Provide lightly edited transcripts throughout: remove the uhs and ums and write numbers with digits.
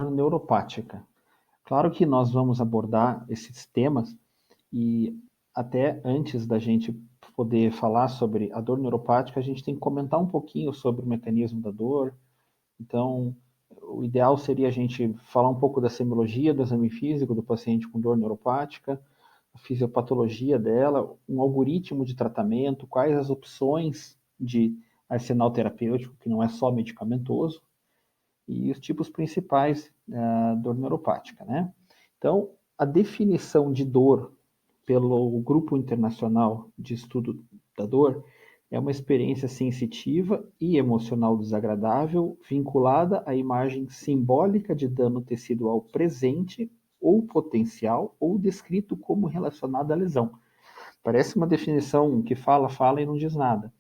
neuropática. Claro que nós vamos abordar esses temas e até antes da gente poder falar sobre a dor neuropática, a gente tem que comentar um pouquinho sobre o mecanismo da dor. Então, o ideal seria a gente falar um pouco da semiologia do exame físico do paciente com dor neuropática, a fisiopatologia dela, um algoritmo de tratamento, quais as opções de arsenal terapêutico, que não é só medicamentoso, e os tipos principais da dor neuropática, né? Então, a definição de dor pelo Grupo Internacional de Estudo da Dor é uma experiência sensitiva e emocional desagradável vinculada à imagem simbólica de dano tecidual presente ou potencial ou descrito como relacionado à lesão. Parece uma definição que fala e não diz nada.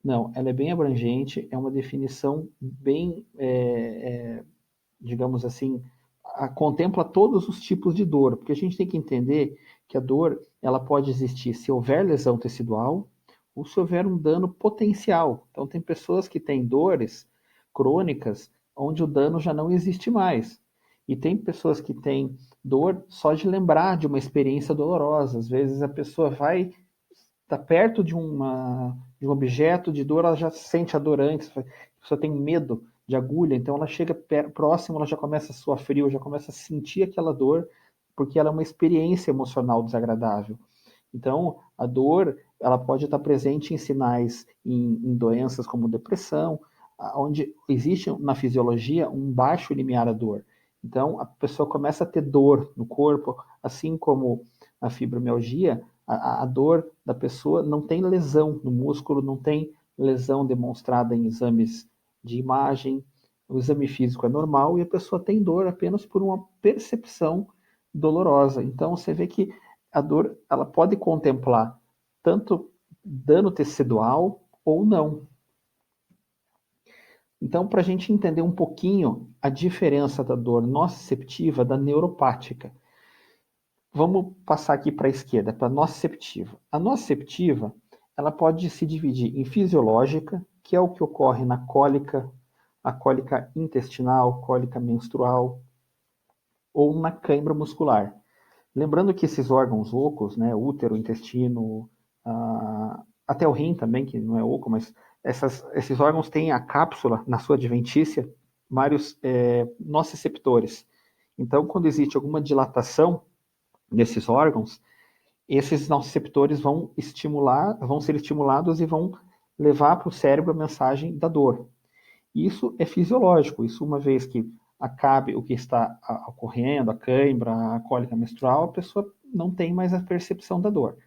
Não, ela é bem abrangente, é uma definição bem, digamos assim, contempla todos os tipos de dor, porque a gente tem que entender que a dor ela pode existir se houver lesão tecidual ou se houver um dano potencial. Então, tem pessoas que têm dores crônicas onde o dano já não existe mais. E tem pessoas que têm dor só de lembrar de uma experiência dolorosa. Às vezes a pessoa vai estar perto de um objeto de dor, ela já sente a dor antes, a pessoa tem medo de agulha, então ela chega próximo, ela já começa a suar frio, já começa a sentir aquela dor, porque ela é uma experiência emocional desagradável. Então, a dor, ela pode estar presente em sinais, em doenças como depressão, onde existe na fisiologia um baixo limiar à dor. Então, a pessoa começa a ter dor no corpo, assim como a fibromialgia, a dor da pessoa não tem lesão no músculo, não tem lesão demonstrada em exames de imagem, o exame físico é normal e a pessoa tem dor apenas por uma percepção dolorosa. Então você vê que a dor ela pode contemplar tanto dano tecidual ou não. Então, para a gente entender um pouquinho a diferença da dor nociceptiva da neuropática, vamos passar aqui para a esquerda, para a nociceptiva. A nociceptiva, ela pode se dividir em fisiológica, que é o que ocorre na cólica, a cólica intestinal, cólica menstrual, ou na cãibra muscular. Lembrando que esses órgãos ocos, né, útero, intestino, até o rim também, que não é oco, mas esses órgãos têm a cápsula na sua adventícia, vários nociceptores. Então, quando existe alguma dilatação desses órgãos, esses nociceptores vão ser estimulados e vão levar para o cérebro a mensagem da dor. Isso é fisiológico, isso uma vez que acabe o que está ocorrendo, a cãibra, a cólica menstrual, a pessoa não tem mais a percepção da dor.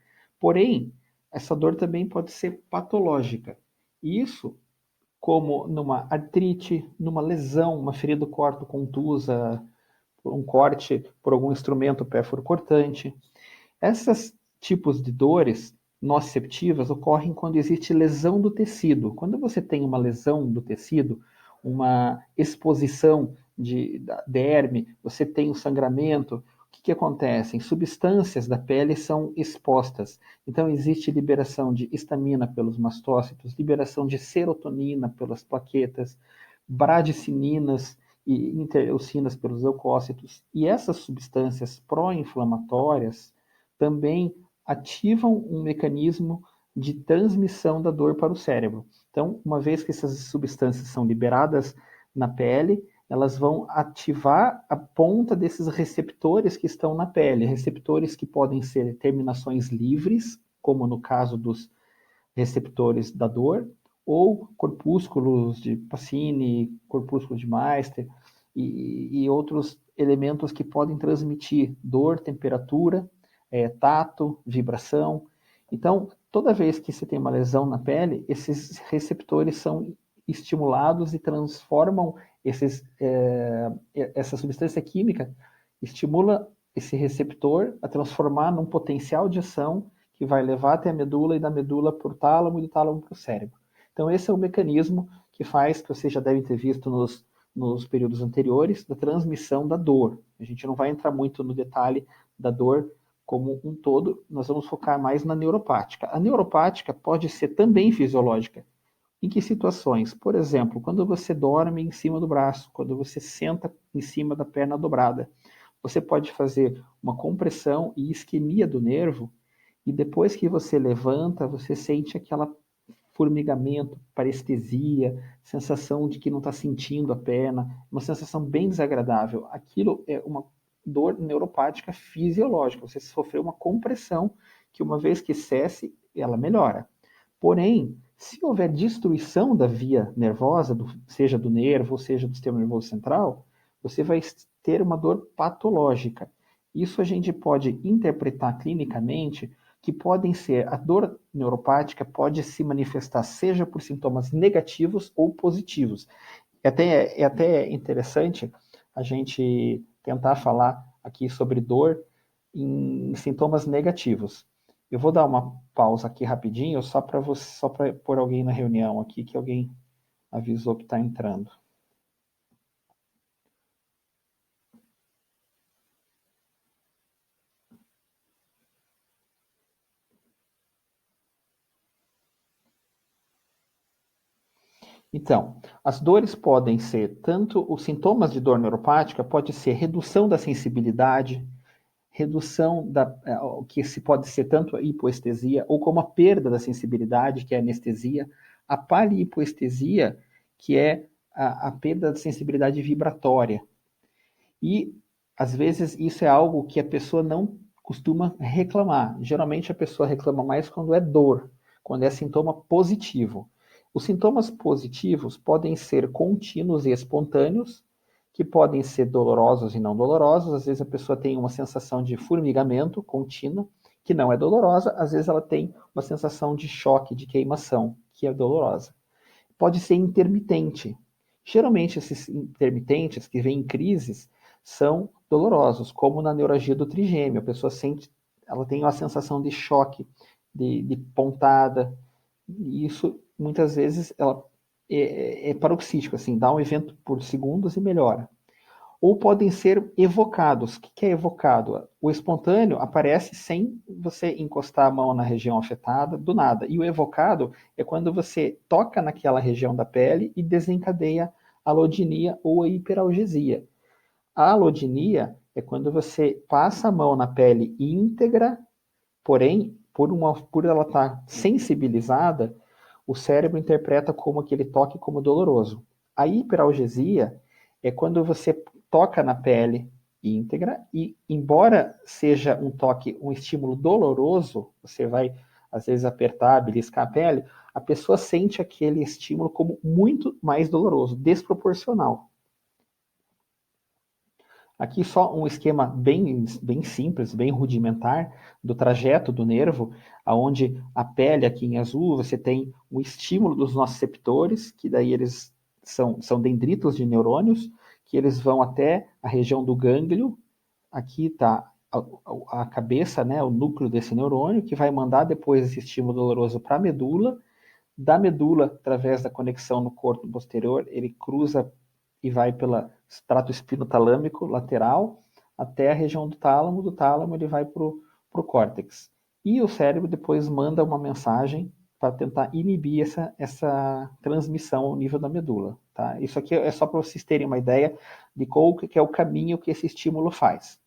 Porém, essa dor também pode ser patológica. Isso como numa artrite, numa lesão, uma ferida do corpo contusa, um corte por algum instrumento pérfuro-cortante. Esses tipos de dores nociceptivas ocorrem quando existe lesão do tecido. Quando você tem uma lesão do tecido, uma exposição da derme, você tem um sangramento, o que acontece? Substâncias da pele são expostas. Então, existe liberação de histamina pelos mastócitos, liberação de serotonina pelas plaquetas, bradicininas e interleucinas pelos leucócitos. E essas substâncias pró-inflamatórias também ativam um mecanismo de transmissão da dor para o cérebro. Então, uma vez que essas substâncias são liberadas na pele, elas vão ativar a ponta desses receptores que estão na pele, receptores que podem ser terminações livres, como no caso dos receptores da dor, ou corpúsculos de Pacini, corpúsculos de Meister e outros elementos que podem transmitir dor, temperatura, tato, vibração. Então, toda vez que você tem uma lesão na pele, esses receptores são estimulados e transformam essa substância química, estimula esse receptor a transformar num potencial de ação que vai levar até a medula e da medula para o tálamo e do tálamo para o cérebro. Então, esse é o mecanismo que faz, que vocês já devem ter visto nos períodos anteriores, da transmissão da dor. A gente não vai entrar muito no detalhe da dor como um todo, nós vamos focar mais na neuropática. A neuropática pode ser também fisiológica, Em que situações? Por exemplo, quando você dorme em cima do braço, quando você senta em cima da perna dobrada, você pode fazer uma compressão e isquemia do nervo, e depois que você levanta, você sente aquela formigamento, parestesia, sensação de que não está sentindo a perna, uma sensação bem desagradável. Aquilo é uma dor neuropática fisiológica. Você sofreu uma compressão que, uma vez que cesse, ela melhora. Porém, se houver destruição da via nervosa, seja do nervo, ou seja do sistema nervoso central, você vai ter uma dor patológica. Isso a gente pode interpretar clinicamente que podem ser, a dor neuropática pode se manifestar seja por sintomas negativos ou positivos. É até interessante a gente tentar falar aqui sobre dor em sintomas negativos. Eu vou dar uma pausa aqui rapidinho, só para pôr alguém na reunião aqui, que alguém avisou que está entrando. Então, as dores podem ser tanto os sintomas de dor neuropática, pode ser redução da sensibilidade, redução da que se pode ser tanto a hipoestesia ou como a perda da sensibilidade, que é a anestesia, a palihipoestesia, que é a perda da sensibilidade vibratória. E às vezes isso é algo que a pessoa não costuma reclamar. Geralmente a pessoa reclama mais quando é dor, quando é sintoma positivo. Os sintomas positivos podem ser contínuos e espontâneos, que podem ser dolorosos e não dolorosos. Às vezes a pessoa tem uma sensação de formigamento contínuo, que não é dolorosa. Às vezes ela tem uma sensação de choque, de queimação, que é dolorosa. Pode ser intermitente. Geralmente esses intermitentes que vêm em crises são dolorosos, como na neuralgia do trigêmeo. A pessoa sente, ela tem uma sensação de choque, de pontada, e isso muitas vezes ela é paroxístico, assim, dá um evento por segundos e melhora. Ou podem ser evocados. O que é evocado? O espontâneo aparece sem você encostar a mão na região afetada, do nada. E o evocado é quando você toca naquela região da pele e desencadeia a alodinia ou a hiperalgesia. A alodinia é quando você passa a mão na pele íntegra, porém, por ela estar sensibilizada, o cérebro interpreta como aquele toque como doloroso. A hiperalgesia é quando você toca na pele íntegra e, embora seja um toque, um estímulo doloroso, você vai às vezes apertar, beliscar a pele, a pessoa sente aquele estímulo como muito mais doloroso, desproporcional. Aqui só um esquema bem simples, bem rudimentar do trajeto do nervo, aonde a pele aqui em azul você tem o estímulo dos nociceptores, que daí eles são dendritos de neurônios, que eles vão até a região do gânglio. Aqui está a cabeça, né, o núcleo desse neurônio, que vai mandar depois esse estímulo doloroso para a medula. Da medula, através da conexão no corpo posterior, ele cruza e vai pelo trato espinotalâmico lateral até a região do tálamo ele vai para o córtex. E o cérebro depois manda uma mensagem para tentar inibir essa transmissão ao nível da medula. Tá? Isso aqui é só para vocês terem uma ideia de qual que é o caminho que esse estímulo faz.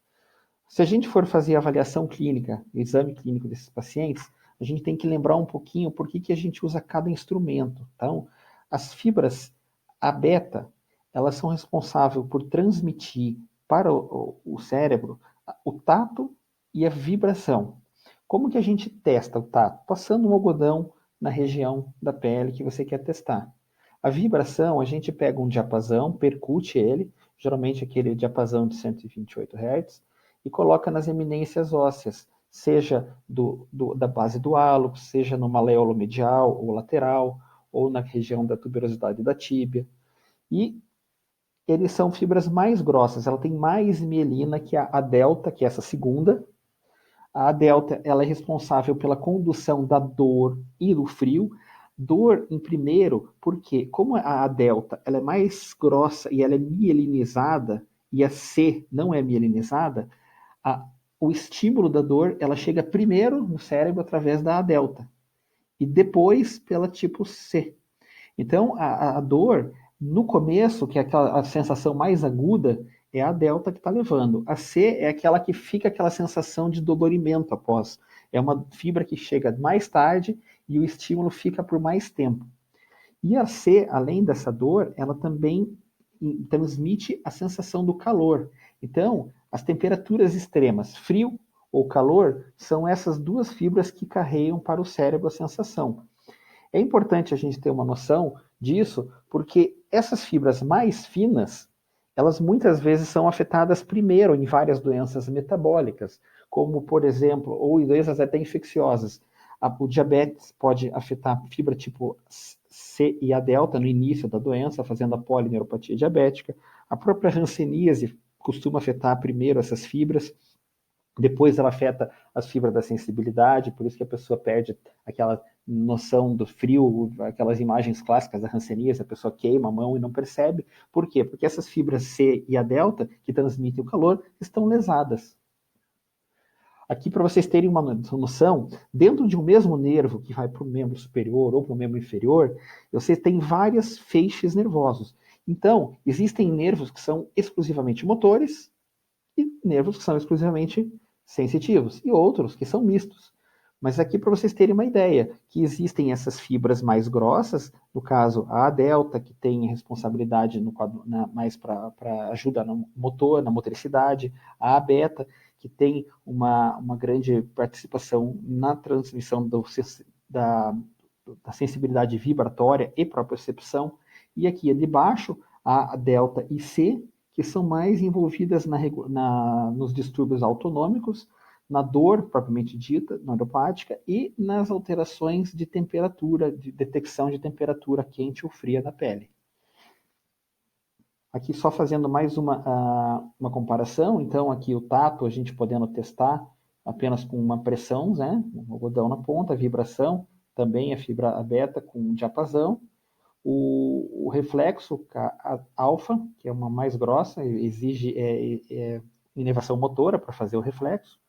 Se a gente for fazer a avaliação clínica, o exame clínico desses pacientes, a gente tem que lembrar um pouquinho por que a gente usa cada instrumento. Então, as fibras A beta, elas são responsáveis por transmitir para o cérebro o tato e a vibração. Como que a gente testa o tato? Passando um algodão na região da pele que você quer testar. A vibração, a gente pega um diapasão, percute ele, geralmente aquele diapasão de 128 Hz, e coloca nas eminências ósseas, seja da base do hálux, seja no maleolo medial ou lateral, ou na região da tuberosidade da tíbia. E eles são fibras mais grossas, ela tem mais mielina que a delta, que é essa segunda. A delta ela é responsável pela condução da dor e do frio. Dor em primeiro, porque como a delta ela é mais grossa e ela é mielinizada, e a C não é mielinizada, o estímulo da dor ela chega primeiro no cérebro através da A delta e depois pela tipo C. Então, a dor, no começo, que é aquela a sensação mais aguda, é a delta que está levando. A C é aquela que fica aquela sensação de dolorimento após. É uma fibra que chega mais tarde e o estímulo fica por mais tempo. E a C, além dessa dor, ela também transmite a sensação do calor. Então, as temperaturas extremas, frio ou calor, são essas duas fibras que carregam para o cérebro a sensação. É importante a gente ter uma noção disso, porque essas fibras mais finas, elas muitas vezes são afetadas primeiro em várias doenças metabólicas, como, por exemplo, ou doenças até infecciosas. O diabetes pode afetar a fibra tipo C e a delta no início da doença, fazendo a polineuropatia diabética. A própria hanseníase costuma afetar primeiro essas fibras. Depois ela afeta as fibras da sensibilidade, por isso que a pessoa perde aquela noção do frio, aquelas imagens clássicas da hanseníase, a pessoa queima a mão e não percebe. Por quê? Porque essas fibras C e a delta, que transmitem o calor, estão lesadas. Aqui, para vocês terem uma noção, dentro de um mesmo nervo que vai para o membro superior ou para o membro inferior, você tem várias feixes nervosos. Então, existem nervos que são exclusivamente motores e nervos que são exclusivamente sensitivos, e outros que são mistos. Mas aqui para vocês terem uma ideia, que existem essas fibras mais grossas, no caso a delta, que tem responsabilidade mais para ajuda no motor, na motricidade, a beta, que tem uma grande participação na transmissão da, da sensibilidade vibratória e propriocepção, e aqui de baixo a delta e C, que são mais envolvidas nos distúrbios autonômicos, na dor propriamente dita, neuropática, e nas alterações de temperatura, de detecção de temperatura quente ou fria da pele. Aqui só fazendo mais uma comparação, então aqui o tato a gente podendo testar apenas com uma pressão, né? Um algodão na ponta, vibração, também a fibra beta com diapasão, o reflexo, a alfa, que é uma mais grossa, exige inervação motora para fazer o reflexo,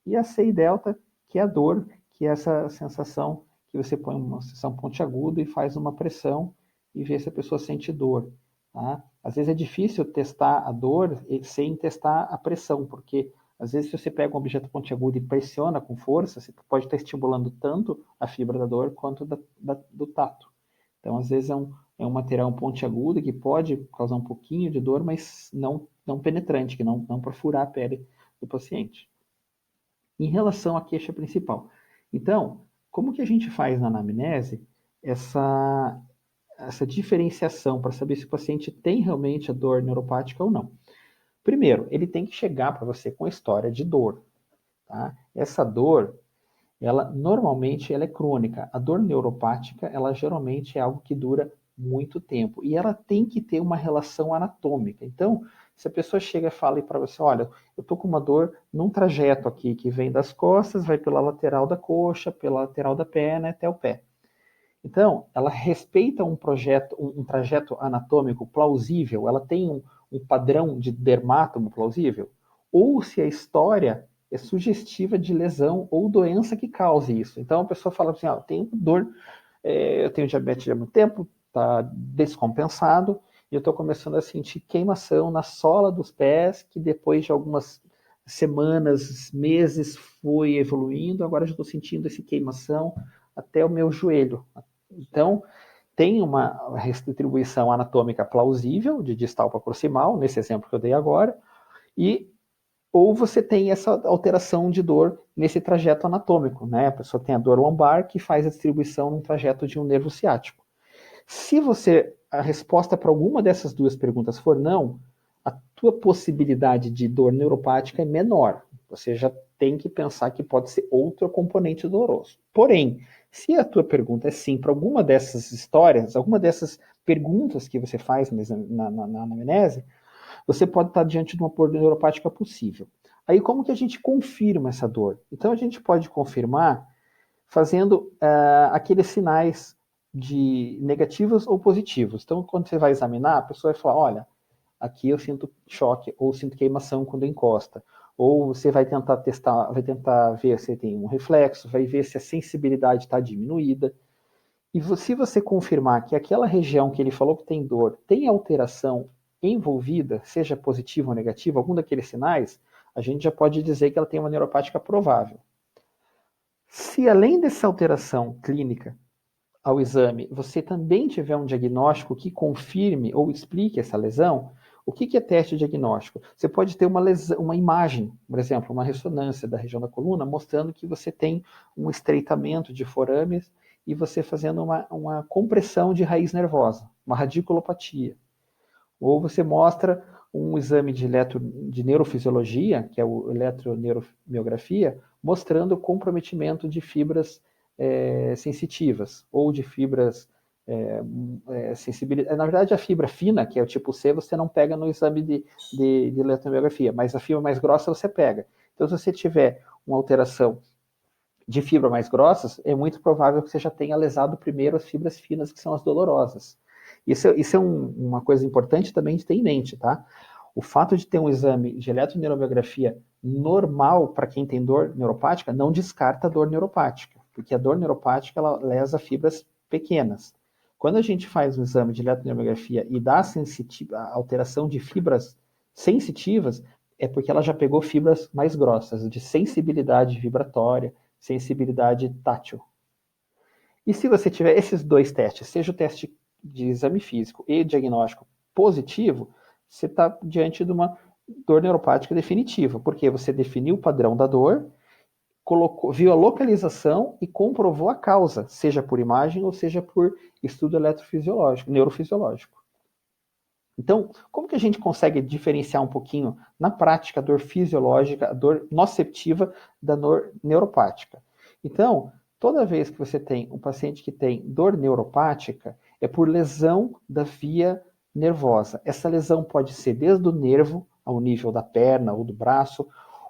e a C e delta, que é a dor, que é essa sensação que você põe uma sensação pontiaguda e faz uma pressão e vê se a pessoa sente dor. Tá? Às vezes é difícil testar a dor sem testar a pressão, porque às vezes se você pega um objeto pontiagudo e pressiona com força, você pode estar estimulando tanto a fibra da dor quanto do tato. Então, às vezes é um material pontiagudo que pode causar um pouquinho de dor, mas não penetrante, que não perfurar a pele do paciente. Em relação à queixa principal. Então, como que a gente faz na anamnese essa diferenciação para saber se o paciente tem realmente a dor neuropática ou não? Primeiro, ele tem que chegar para você com a história de dor. Tá? Essa dor, ela normalmente ela é crônica. A dor neuropática, ela geralmente é algo que dura muito tempo. E ela tem que ter uma relação anatômica. Então, se a pessoa chega e fala para você, olha, eu estou com uma dor num trajeto aqui que vem das costas, vai pela lateral da coxa, pela lateral da perna até o pé. Então, ela respeita um trajeto anatômico plausível, ela tem um padrão de dermátomo plausível, ou se a história é sugestiva de lesão ou doença que cause isso. Então, a pessoa fala assim, eu tenho dor, eu tenho diabetes há muito tempo, está descompensado, e eu estou começando a sentir queimação na sola dos pés, que depois de algumas semanas, meses, foi evoluindo, agora já estou sentindo essa queimação até o meu joelho. Então, tem uma distribuição anatômica plausível, de distal para proximal, nesse exemplo que eu dei agora, ou você tem essa alteração de dor nesse trajeto anatômico, né? A pessoa tem a dor lombar que faz a distribuição num trajeto de um nervo ciático. Se a resposta para alguma dessas duas perguntas for não, a tua possibilidade de dor neuropática é menor. Você já tem que pensar que pode ser outro componente doloroso. Porém, se a tua pergunta é sim para alguma dessas histórias, alguma dessas perguntas que você faz na anamnese, você pode estar diante de uma dor neuropática possível. Aí como que a gente confirma essa dor? Então a gente pode confirmar fazendo aqueles sinais de negativos ou positivos. Então quando você vai examinar, a pessoa vai falar, olha, aqui eu sinto choque ou sinto queimação quando encosta. Ou você vai tentar testar, vai tentar ver se tem um reflexo, vai ver se a sensibilidade está diminuída. E se você confirmar que aquela região que ele falou que tem dor tem alteração envolvida, seja positiva ou negativa, algum daqueles sinais, a gente já pode dizer que ela tem uma neuropática provável. Se além dessa alteração clínica ao exame, você também tiver um diagnóstico que confirme ou explique essa lesão, o que é teste diagnóstico? Você pode ter uma imagem, por exemplo, uma ressonância da região da coluna, mostrando que você tem um estreitamento de forames e você fazendo uma compressão de raiz nervosa, uma radiculopatia. Ou você mostra um exame de neurofisiologia, que é o eletroneuromiografia, mostrando comprometimento de fibras sensitivas ou de fibras sensibilidade. Na verdade, a fibra fina, que é o tipo C, você não pega no exame de eletromiografia, mas a fibra mais grossa você pega. Então, se você tiver uma alteração de fibra mais grossas, é muito provável que você já tenha lesado primeiro as fibras finas, que são as dolorosas. Isso é uma coisa importante também de ter em mente, tá? O fato de ter um exame de eletroneuromiografia normal para quem tem dor neuropática não descarta a dor neuropática, porque a dor neuropática ela lesa fibras pequenas. Quando a gente faz um exame de eletroneuromiografia e dá a alteração de fibras sensitivas, é porque ela já pegou fibras mais grossas, de sensibilidade vibratória, sensibilidade tátil. E se você tiver esses dois testes, seja o teste de exame físico e diagnóstico positivo, você está diante de uma dor neuropática definitiva, porque você definiu o padrão da dor, viu a localização e comprovou a causa, seja por imagem ou seja por estudo eletrofisiológico, neurofisiológico. Então, como que a gente consegue diferenciar um pouquinho, na prática, a dor fisiológica, a dor noceptiva da dor neuropática? Então, toda vez que você tem um paciente que tem dor neuropática, é por lesão da via nervosa. Essa lesão pode ser desde o nervo, ao nível da perna ou do braço,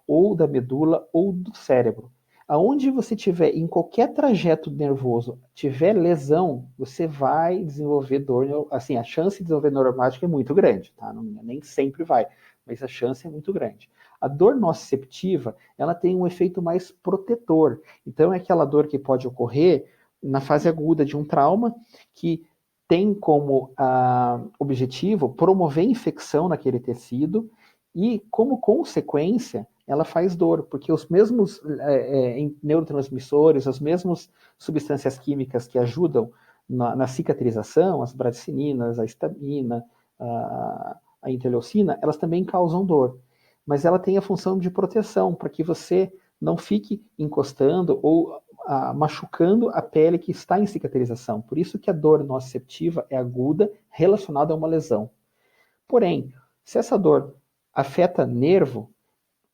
ou da medula ou do cérebro. Aonde você tiver, em qualquer trajeto nervoso, tiver lesão, você vai desenvolver dor, assim, a chance de desenvolver neuropática é muito grande, tá? Não, nem sempre vai, mas a chance é muito grande. A dor nociceptiva, ela tem um efeito mais protetor. Então, é aquela dor que pode ocorrer na fase aguda de um trauma, que tem como objetivo promover infecção naquele tecido e, como consequência, ela faz dor, porque os mesmos neurotransmissores, as mesmas substâncias químicas que ajudam na cicatrização, as bradicininas, a histamina, a interleucina, elas também causam dor. Mas ela tem a função de proteção, para que você não fique encostando ou machucando a pele que está em cicatrização. Por isso que a dor nociceptiva é aguda, relacionada a uma lesão. Porém, se essa dor afeta nervo,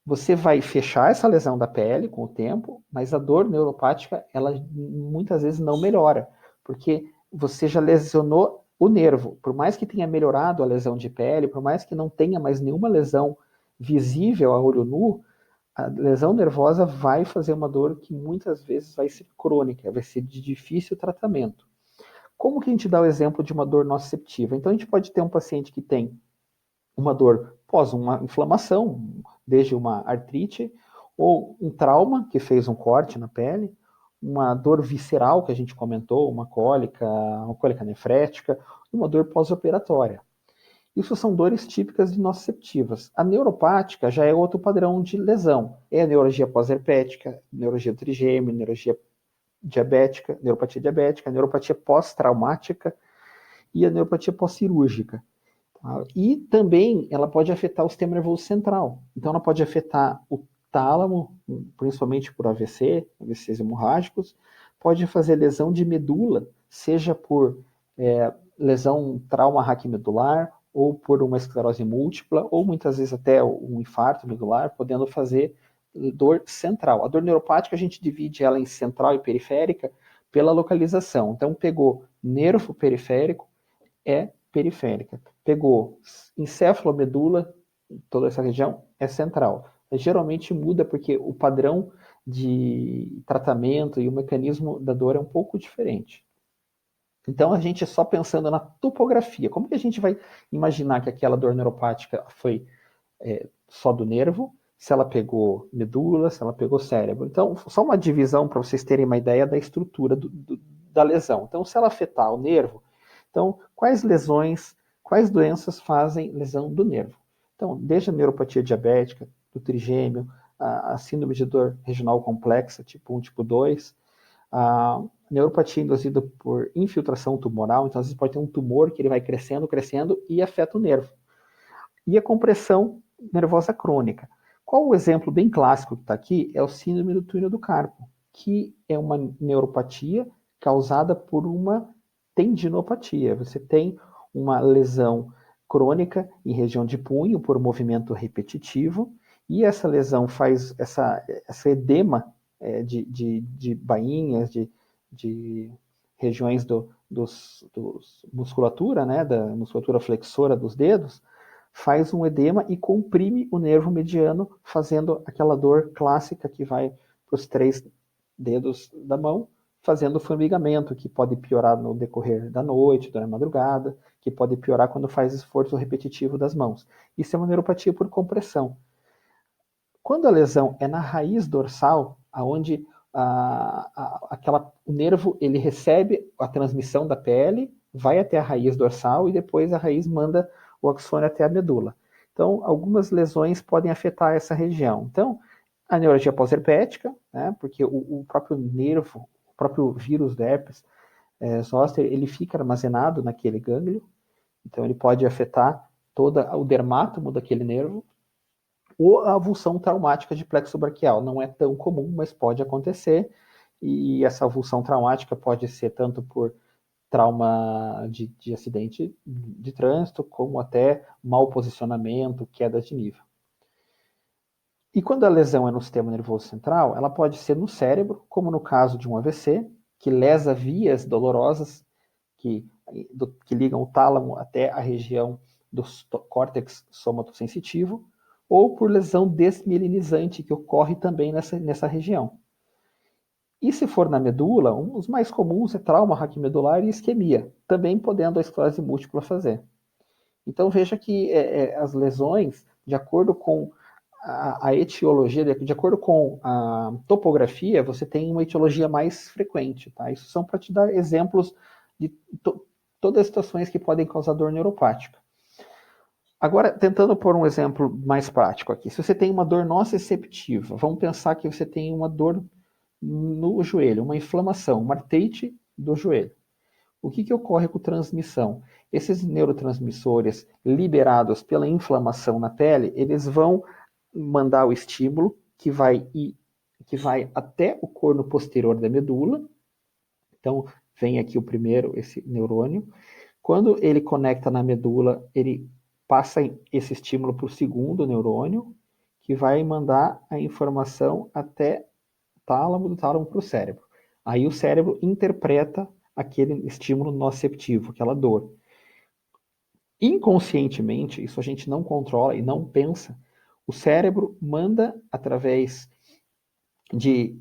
você vai fechar essa lesão da pele com o tempo, mas a dor neuropática, ela muitas vezes não melhora, porque você já lesionou o nervo. Por mais que tenha melhorado a lesão de pele, por mais que não tenha mais nenhuma lesão visível a olho nu, a lesão nervosa vai fazer uma dor que muitas vezes vai ser crônica, vai ser de difícil tratamento. Como que a gente dá o exemplo de uma dor nociceptiva? Então a gente pode ter um paciente que tem uma dor pós uma inflamação, desde uma artrite, ou um trauma que fez um corte na pele, uma dor visceral que a gente comentou, uma cólica nefrética, e uma dor pós-operatória. Isso são dores típicas de nociceptivas. A neuropática já é outro padrão de lesão. É a neurologia pós-herpética, neurologia trigêmeo, neuropatia diabética, neuropatia pós-traumática e a neuropatia pós-cirúrgica. E também ela pode afetar o sistema nervoso central. Então ela pode afetar o tálamo, principalmente por AVCs hemorrágicos, pode fazer lesão de medula, seja por lesão trauma raquimedular, ou por uma esclerose múltipla, ou muitas vezes até um infarto medular, podendo fazer dor central. A dor neuropática a gente divide ela em central e periférica pela localização. Então pegou nervo periférico, é periférica. Pegou encéfalo-medula, toda essa região, é central. Geralmente muda porque o padrão de tratamento e o mecanismo da dor é um pouco diferente. Então a gente só pensando na topografia, como que a gente vai imaginar que aquela dor neuropática foi só do nervo, se ela pegou medula, se ela pegou cérebro. Então, só uma divisão para vocês terem uma ideia da estrutura da lesão. Então, se ela afetar o nervo, então, quais lesões, quais doenças fazem lesão do nervo? Então, desde a neuropatia diabética, do trigêmeo, a síndrome de dor regional complexa, tipo 1, tipo 2, a neuropatia induzida por infiltração tumoral, então às vezes pode ter um tumor que ele vai crescendo, crescendo e afeta o nervo. E a compressão nervosa crônica. Qual o exemplo bem clássico que está aqui? É o síndrome do túnel do carpo, que é uma neuropatia causada por uma tendinopatia. Você tem uma lesão crônica em região de punho por movimento repetitivo, e essa lesão faz essa edema de bainhas, de regiões dos musculatura, né, da musculatura flexora dos dedos, faz um edema e comprime o nervo mediano, fazendo aquela dor clássica que vai para os 3 dedos da mão, fazendo formigamento, que pode piorar no decorrer da noite, da madrugada, que pode piorar quando faz esforço repetitivo das mãos. Isso é uma neuropatia por compressão. Quando a lesão é na raiz dorsal, aonde o nervo ele recebe a transmissão da pele, vai até a raiz dorsal e depois a raiz manda o axônio até a medula. Então, algumas lesões podem afetar essa região. Então, a neuralgia pós-herpética, né, porque o próprio nervo, o próprio vírus do herpes zoster, ele fica armazenado naquele gânglio, então ele pode afetar todo o dermátomo daquele nervo, ou a avulsão traumática de plexo braquial. Não é tão comum, mas pode acontecer, e essa avulsão traumática pode ser tanto por trauma de acidente de trânsito, como até mau posicionamento, queda de nível. E quando a lesão é no sistema nervoso central, ela pode ser no cérebro, como no caso de um AVC, que lesa vias dolorosas que ligam o tálamo até a região do córtex somatosensitivo, ou por lesão desmielinizante, que ocorre também nessa região. E se for na medula, os mais comuns é trauma raquimedular e isquemia, também podendo a esclerose múltipla fazer. Então veja que as lesões, de acordo com a etiologia, de acordo com a topografia, você tem uma etiologia mais frequente. Tá? Isso são para te dar exemplos de todas as situações que podem causar dor neuropática. Agora, tentando pôr um exemplo mais prático aqui. Se você tem uma dor nociceptiva, vamos pensar que você tem uma dor no joelho, uma inflamação, uma artrite do joelho. O que ocorre com transmissão? Esses neurotransmissores liberados pela inflamação na pele, eles vão mandar o estímulo que vai até o corno posterior da medula. Então, vem aqui o primeiro, esse neurônio. Quando ele conecta na medula, ele passa esse estímulo para o segundo neurônio, que vai mandar a informação até o tálamo, do tálamo para o cérebro. Aí o cérebro interpreta aquele estímulo nociceptivo, aquela dor. Inconscientemente, isso a gente não controla e não pensa, o cérebro manda através de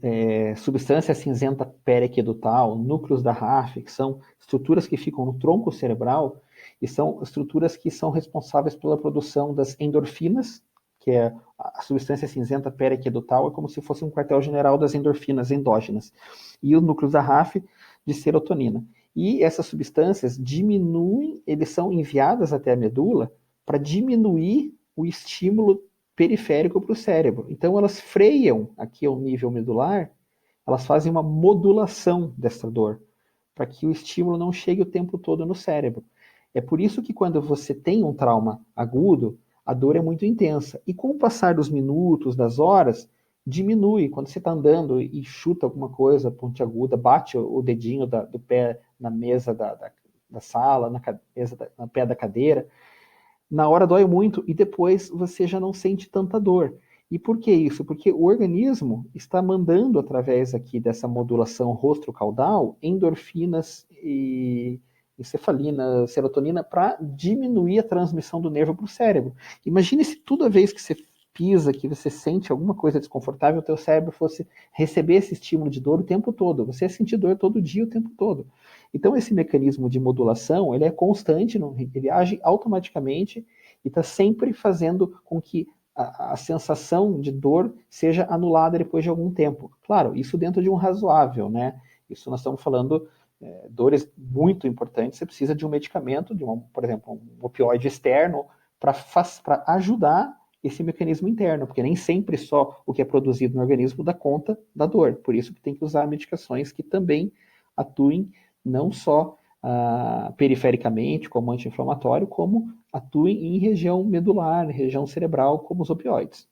substância cinzenta periaquedutal, núcleos da RAF, que são estruturas que ficam no tronco cerebral, e são estruturas que são responsáveis pela produção das endorfinas, que é a substância cinzenta periaquedutal, é como se fosse um quartel-general das endorfinas endógenas, e os núcleos da RAF de serotonina. E essas substâncias diminuem, eles são enviadas até a medula para diminuir o estímulo periférico para o cérebro. Então elas freiam aqui ao nível medular, elas fazem uma modulação dessa dor, para que o estímulo não chegue o tempo todo no cérebro. É por isso que quando você tem um trauma agudo, a dor é muito intensa. E com o passar dos minutos, das horas, diminui. Quando você está andando e chuta alguma coisa pontiaguda, bate o dedinho do pé na mesa da sala, no pé da cadeira, na hora dói muito e depois você já não sente tanta dor. E por que isso? Porque o organismo está mandando, através aqui dessa modulação rostro-caudal, endorfinas e encefalina, serotonina, para diminuir a transmissão do nervo para o cérebro. Imagine se toda vez que você pisa, que você sente alguma coisa desconfortável, o teu cérebro fosse receber esse estímulo de dor o tempo todo. Você ia sentir dor todo dia, o tempo todo. Então, esse mecanismo de modulação, ele é constante, ele age automaticamente e está sempre fazendo com que a sensação de dor seja anulada depois de algum tempo. Claro, isso dentro de um razoável, né? Isso nós estamos falando dores muito importantes, você precisa de um medicamento, por exemplo, um opioide externo, para ajudar esse mecanismo interno, porque nem sempre só o que é produzido no organismo dá conta da dor. Por isso que tem que usar medicações que também atuem não só perifericamente, como anti-inflamatório, como atuem em região medular, região cerebral, como os opioides.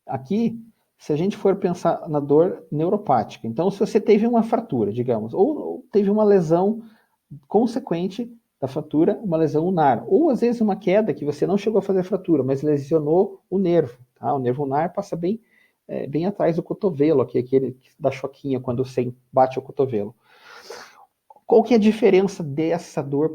Aqui, se a gente for pensar na dor neuropática, então se você teve uma fratura, digamos, ou teve uma lesão consequente da fratura, uma lesão ulnar, ou às vezes uma queda que você não chegou a fazer fratura, mas lesionou o nervo, tá? O nervo ulnar passa bem atrás do cotovelo, aquele da choquinha quando você bate o cotovelo. Qual que é a diferença dessa dor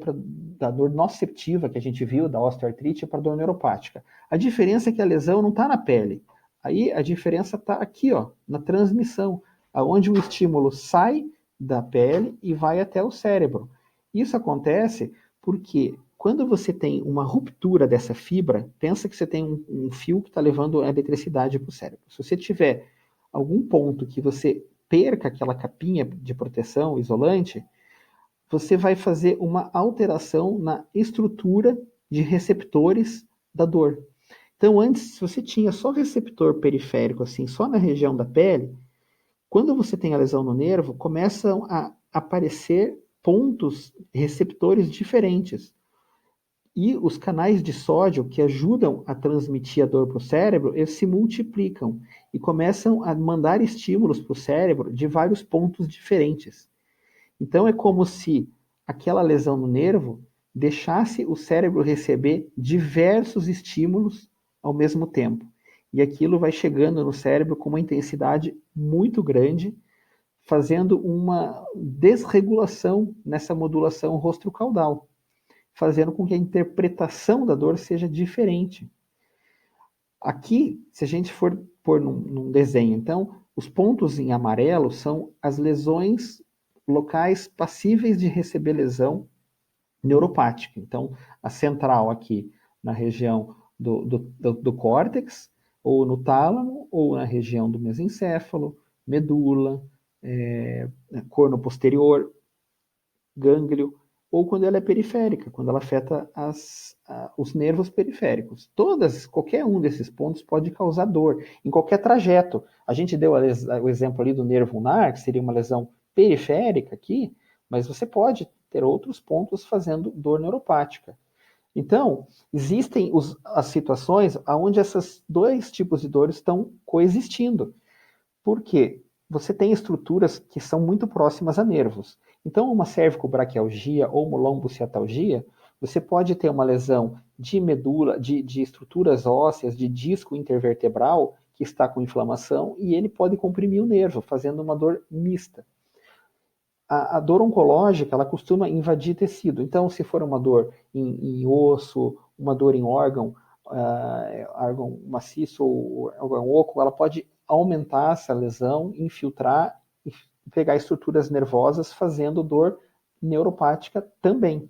da dor nociceptiva que a gente viu, da osteoartrite, para a dor neuropática? A diferença é que a lesão não está na pele. Aí a diferença está aqui, ó, na transmissão, aonde o estímulo sai da pele e vai até o cérebro. Isso acontece porque quando você tem uma ruptura dessa fibra, pensa que você tem um fio que está levando a eletricidade para o cérebro. Se você tiver algum ponto que você perca aquela capinha de proteção isolante, você vai fazer uma alteração na estrutura de receptores da dor. Então, antes, se você tinha só receptor periférico, assim, só na região da pele, quando você tem a lesão no nervo, começam a aparecer pontos, receptores diferentes. E os canais de sódio que ajudam a transmitir a dor para o cérebro, eles se multiplicam e começam a mandar estímulos para o cérebro de vários pontos diferentes. Então é como se aquela lesão no nervo deixasse o cérebro receber diversos estímulos ao mesmo tempo. E aquilo vai chegando no cérebro com uma intensidade muito grande, fazendo uma desregulação nessa modulação rostrocaudal, fazendo com que a interpretação da dor seja diferente. Aqui, se a gente for pôr num desenho, então, os pontos em amarelo são as lesões locais passíveis de receber lesão neuropática. Então, a central aqui na região do córtex, ou no tálamo, ou na região do mesencéfalo, medula, corno posterior, gânglio, ou quando ela é periférica, quando ela afeta os nervos periféricos. Qualquer um desses pontos pode causar dor, em qualquer trajeto. A gente deu o exemplo ali do nervo ulnar, que seria uma lesão periférica aqui, mas você pode ter outros pontos fazendo dor neuropática. Então, existem as situações onde esses dois tipos de dores estão coexistindo. Por quê? Você tem estruturas que são muito próximas a nervos. Então, uma cervicobraquialgia ou uma lombociatalgia, você pode ter uma lesão de medula, de estruturas ósseas, de disco intervertebral, que está com inflamação, e ele pode comprimir o nervo, fazendo uma dor mista. A dor oncológica, ela costuma invadir tecido. Então, se for uma dor em osso, uma dor em órgão maciço ou órgão oco, ela pode aumentar essa lesão, infiltrar e pegar estruturas nervosas, fazendo dor neuropática também.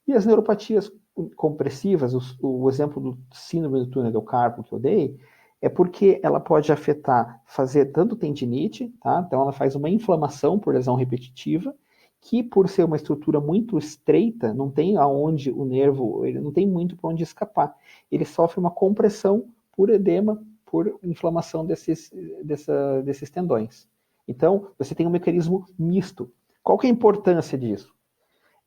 E as neuropatias compressivas, o exemplo do síndrome do túnel do carpo que eu dei, é porque ela pode afetar, fazer tanto tendinite, tá? Então ela faz uma inflamação por lesão repetitiva, que por ser uma estrutura muito estreita, não tem aonde o nervo, ele não tem muito para onde escapar. Ele sofre uma compressão por edema, por inflamação desses tendões. Então, você tem um mecanismo misto. Qual que é a importância disso?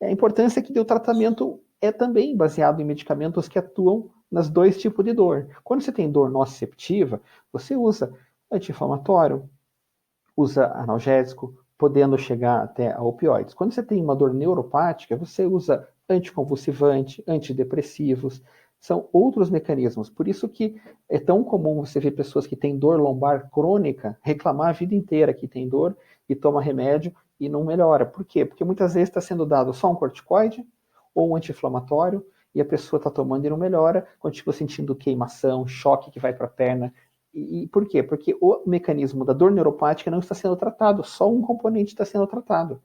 A importância é que o tratamento é também baseado em medicamentos que atuam nas dois tipos de dor. Quando você tem dor nociceptiva, você usa anti-inflamatório, usa analgésico, podendo chegar até a opioides. Quando você tem uma dor neuropática, você usa anticonvulsivante, antidepressivos, são outros mecanismos. Por isso que é tão comum você ver pessoas que têm dor lombar crônica reclamar a vida inteira que tem dor e toma remédio e não melhora. Por quê? Porque muitas vezes está sendo dado só um corticoide ou um anti-inflamatório e a pessoa está tomando e não melhora, continua sentindo queimação, choque que vai para a perna. E por quê? Porque o mecanismo da dor neuropática não está sendo tratado, só um componente está sendo tratado.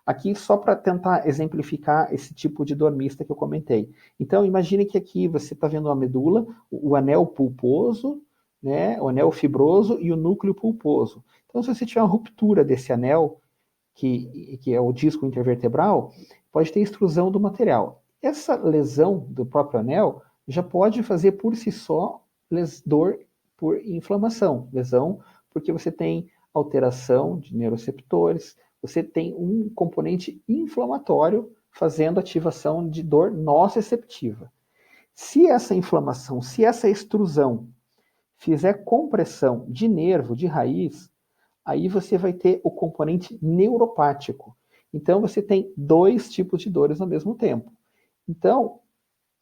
Aqui só para tentar exemplificar esse tipo de dor mista que eu comentei. Então imagine que aqui você está vendo a medula, o anel pulposo, né, o anel fibroso e o núcleo pulposo. Então se você tiver uma ruptura desse anel, que é o disco intervertebral, pode ter extrusão do material. Essa lesão do próprio anel já pode fazer por si só dor por inflamação, lesão porque você tem alteração de neuroreceptores, você tem um componente inflamatório fazendo ativação de dor nociceptiva. Se essa inflamação, se essa extrusão fizer compressão de nervo, de raiz, aí você vai ter o componente neuropático. Então você tem dois tipos de dores ao mesmo tempo. Então,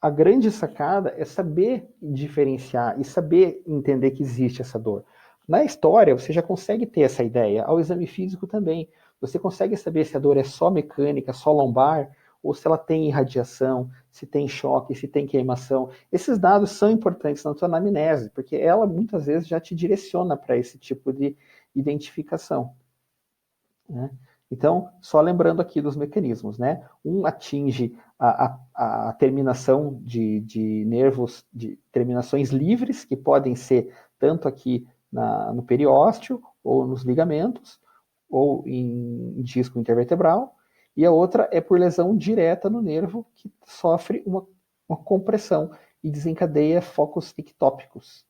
a grande sacada é saber diferenciar e saber entender que existe essa dor. Na história, você já consegue ter essa ideia, ao exame físico também. Você consegue saber se a dor é só mecânica, só lombar, ou se ela tem irradiação, se tem choque, se tem queimação. Esses dados são importantes na tua anamnese, porque ela muitas vezes já te direciona para esse tipo de identificação, né? Então, só lembrando aqui dos mecanismos, né? Um atinge a terminação de nervos, de terminações livres, que podem ser tanto aqui no periósteo, ou nos ligamentos, ou em disco intervertebral, e a outra é por lesão direta no nervo, que sofre uma compressão e desencadeia focos ectópicos.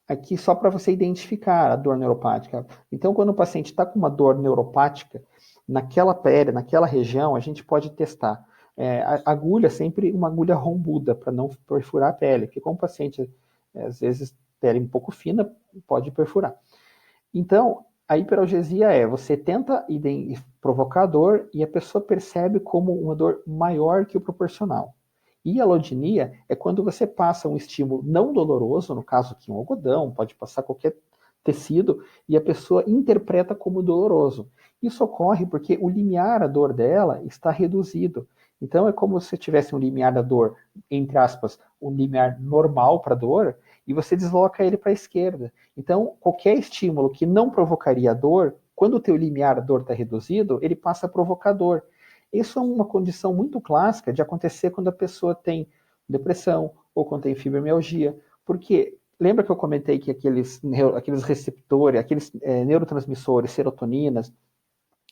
Aqui só para você identificar a dor neuropática. Então, quando o paciente está com uma dor neuropática, naquela pele, naquela região, a gente pode testar. A agulha, sempre uma agulha rombuda, para não perfurar a pele, porque como o paciente, às vezes, pele um pouco fina, pode perfurar. Então, a hiperalgesia você tenta provocar a dor e a pessoa percebe como uma dor maior que o proporcional. E a alodinia é quando você passa um estímulo não doloroso, no caso aqui um algodão, pode passar qualquer tecido, e a pessoa interpreta como doloroso. Isso ocorre porque o limiar da dor dela está reduzido. Então é como se tivesse um limiar da dor, entre aspas, um limiar normal para a dor, e você desloca ele para a esquerda. Então, qualquer estímulo que não provocaria dor, quando o teu limiar da dor está reduzido, ele passa a provocar dor. Isso é uma condição muito clássica de acontecer quando a pessoa tem depressão ou quando tem fibromialgia, porque lembra que eu comentei que aqueles receptores, aqueles neurotransmissores, serotoninas,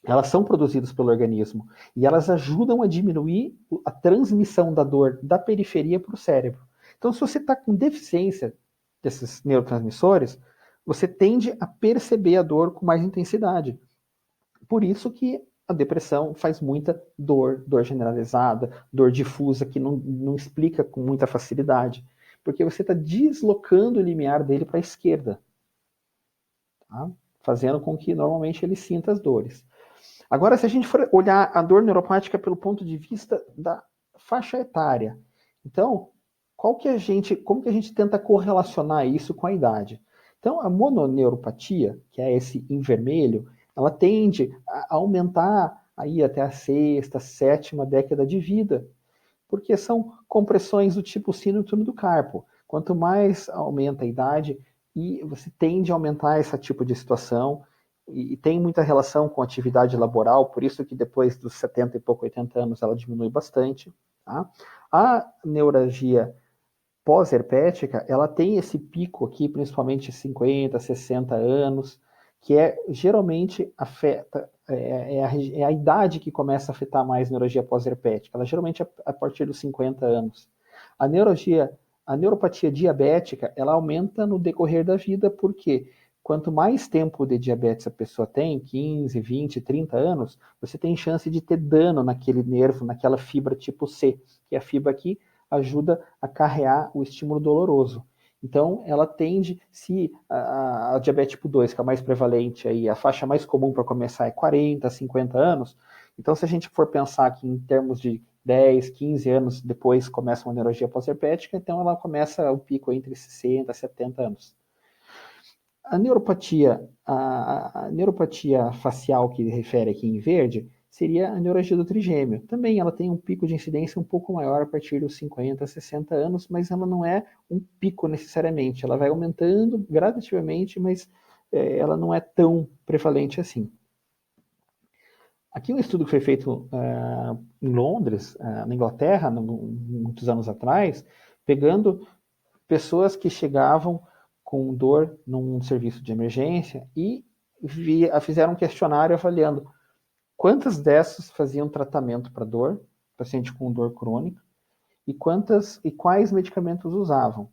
elas são produzidas pelo organismo e elas ajudam a diminuir a transmissão da dor da periferia para o cérebro. Então, se você está com deficiência desses neurotransmissores, você tende a perceber a dor com mais intensidade. Por isso que a depressão faz muita dor generalizada, dor difusa, que não explica com muita facilidade, porque você está deslocando o limiar dele para a esquerda, tá? Fazendo com que normalmente ele sinta as dores. Agora, se a gente for olhar a dor neuropática pelo ponto de vista da faixa etária, então, como que a gente tenta correlacionar isso com a idade? Então, a mononeuropatia, que é esse em vermelho, ela tende a aumentar aí até a sexta, sétima década de vida, porque são compressões do tipo síndrome do carpo. Quanto mais aumenta a idade, e você tende a aumentar esse tipo de situação, e tem muita relação com a atividade laboral, por isso que depois dos 70 e pouco, 80 anos, ela diminui bastante. Tá? A neuralgia pós-herpética, ela tem esse pico aqui, principalmente 50, 60 anos, que geralmente afeta, é a idade que começa a afetar mais a neuralgia pós-herpética. Ela geralmente é a partir dos 50 anos. A neuropatia diabética, ela aumenta no decorrer da vida, porque quanto mais tempo de diabetes a pessoa tem, 15, 20, 30 anos, você tem chance de ter dano naquele nervo, naquela fibra tipo C, que é a fibra que ajuda a carrear o estímulo doloroso. Então, ela tende, se a diabetes tipo 2, que é a mais prevalente, aí, a faixa mais comum para começar é 40, 50 anos, então se a gente for pensar que em termos de 10, 15 anos depois começa uma neuralgia pós-herpética, então ela começa o pico entre 60 e 70 anos. A neuropatia facial que refere aqui em verde seria a neuralgia do trigêmeo. Também ela tem um pico de incidência um pouco maior a partir dos 50, 60 anos, mas ela não é um pico necessariamente. Ela vai aumentando gradativamente, mas ela não é tão prevalente assim. Aqui um estudo que foi feito em Londres, na Inglaterra, muitos anos atrás, pegando pessoas que chegavam com dor num serviço de emergência e fizeram um questionário avaliando quantas dessas faziam tratamento para dor, paciente com dor crônica, e quais medicamentos usavam.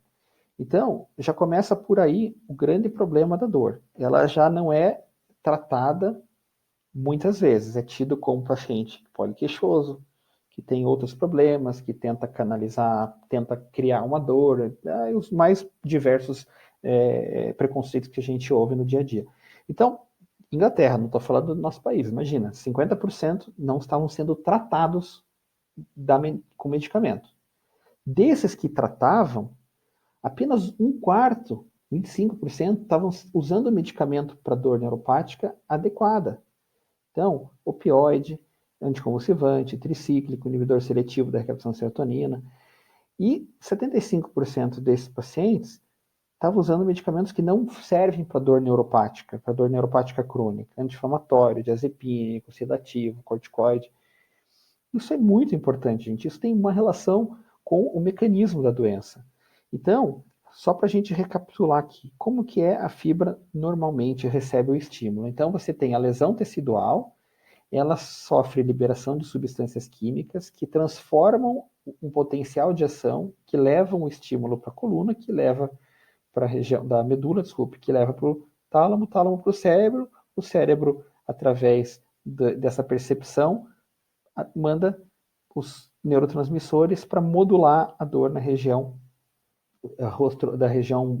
Então, já começa por aí o grande problema da dor. Ela já não é tratada muitas vezes, é tido como paciente poliqueixoso, que tem outros problemas, que tenta canalizar, tenta criar uma dor, os mais diversos preconceitos que a gente ouve no dia a dia. Então, Inglaterra, não estou falando do nosso país, imagina, 50% não estavam sendo tratados com medicamento. Desses que tratavam, apenas um quarto, 25%, estavam usando medicamento para dor neuropática adequada. Então, opioide, anticonvulsivante, tricíclico, inibidor seletivo da recaptação de serotonina. E 75% desses pacientes estavam usando medicamentos que não servem para dor neuropática crônica, anti-inflamatório, diazepínico, sedativo, corticoide. Isso é muito importante, gente. Isso tem uma relação com o mecanismo da doença. Então, só para a gente recapitular aqui, como que a fibra normalmente recebe o estímulo? Então, você tem a lesão tecidual, ela sofre liberação de substâncias químicas que transformam um potencial de ação, que levam o estímulo para a coluna, que leva para a região da medula, que leva para o tálamo para o cérebro, através dessa percepção, manda os neurotransmissores para modular a dor na região da região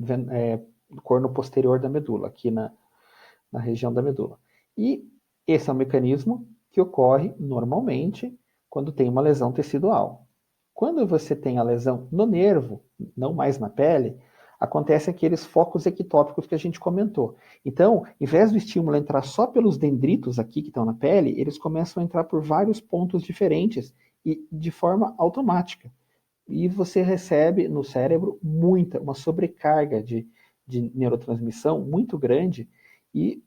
corno posterior da medula, aqui na região da medula. E esse é um mecanismo que ocorre normalmente quando tem uma lesão tecidual. Quando você tem a lesão no nervo, não mais na pele, acontece aqueles focos ectópicos que a gente comentou. Então, em vez do estímulo entrar só pelos dendritos aqui que estão na pele, eles começam a entrar por vários pontos diferentes e de forma automática. E você recebe no cérebro uma sobrecarga de neurotransmissão muito grande, e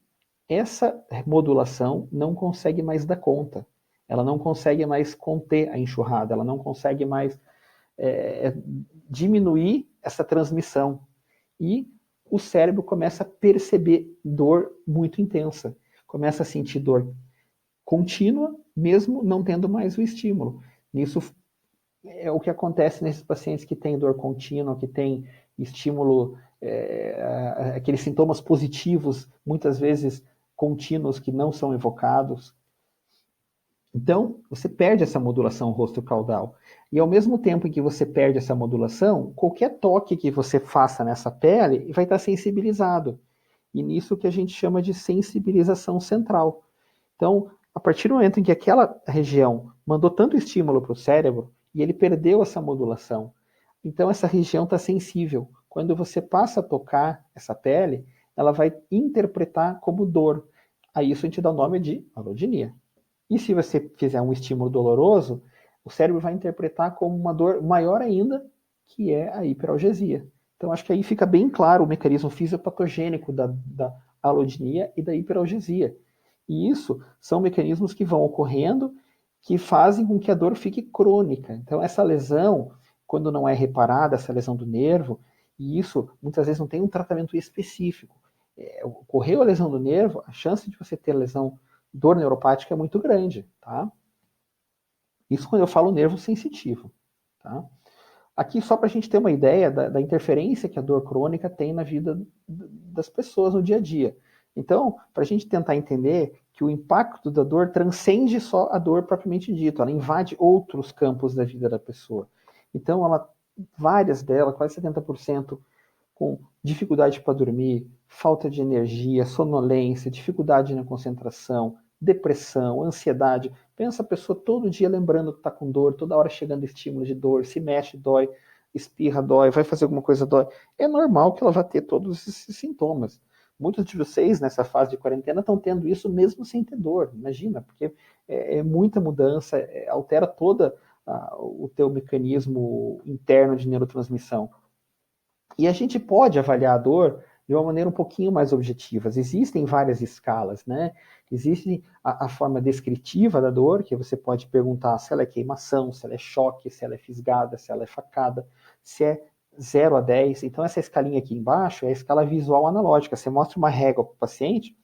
essa modulação não consegue mais dar conta. Ela não consegue mais conter a enxurrada, ela não consegue mais diminuir essa transmissão. E o cérebro começa a perceber dor muito intensa. Começa a sentir dor contínua, mesmo não tendo mais o estímulo. Isso é o que acontece nesses pacientes que têm dor contínua, que têm estímulo, aqueles sintomas positivos, muitas vezes contínuos, que não são evocados. Então, você perde essa modulação rosto-caudal. E ao mesmo tempo em que você perde essa modulação, qualquer toque que você faça nessa pele vai estar sensibilizado. E nisso que a gente chama de sensibilização central. Então, a partir do momento em que aquela região mandou tanto estímulo para o cérebro, e ele perdeu essa modulação, então essa região está sensível. Quando você passa a tocar essa pele, ela vai interpretar como dor. Aí isso a gente dá o nome de allodynia. E se você fizer um estímulo doloroso, o cérebro vai interpretar como uma dor maior ainda, que é a hiperalgesia. Então acho que aí fica bem claro o mecanismo fisiopatogênico da allodynia e da hiperalgesia. E isso são mecanismos que vão ocorrendo, que fazem com que a dor fique crônica. Então essa lesão, quando não é reparada, essa lesão do nervo, e isso muitas vezes não tem um tratamento específico. Ocorreu a lesão do nervo, a chance de você ter lesão, dor neuropática, é muito grande, tá? Isso quando eu falo nervo sensitivo, tá? Aqui só para a gente ter uma ideia da interferência que a dor crônica tem na vida das pessoas no dia a dia. Então, para a gente tentar entender que o impacto da dor transcende só a dor propriamente dita, ela invade outros campos da vida da pessoa. Então, várias delas, quase 70%, com dificuldade para dormir, falta de energia, sonolência, dificuldade na concentração, depressão, ansiedade. Pensa a pessoa todo dia lembrando que está com dor, toda hora chegando estímulo de dor, se mexe, dói, espirra, dói, vai fazer alguma coisa, dói. É normal que ela vá ter todos esses sintomas. Muitos de vocês, nessa fase de quarentena, estão tendo isso mesmo sem ter dor. Imagina, porque é muita mudança, altera todo o teu mecanismo interno de neurotransmissão. E a gente pode avaliar a dor de uma maneira um pouquinho mais objetiva. Existem várias escalas, né? Existe a forma descritiva da dor, que você pode perguntar se ela é queimação, se ela é choque, se ela é fisgada, se ela é facada, se é 0 a 10. Então, essa escalinha aqui embaixo é a escala visual analógica. Você mostra uma régua para o paciente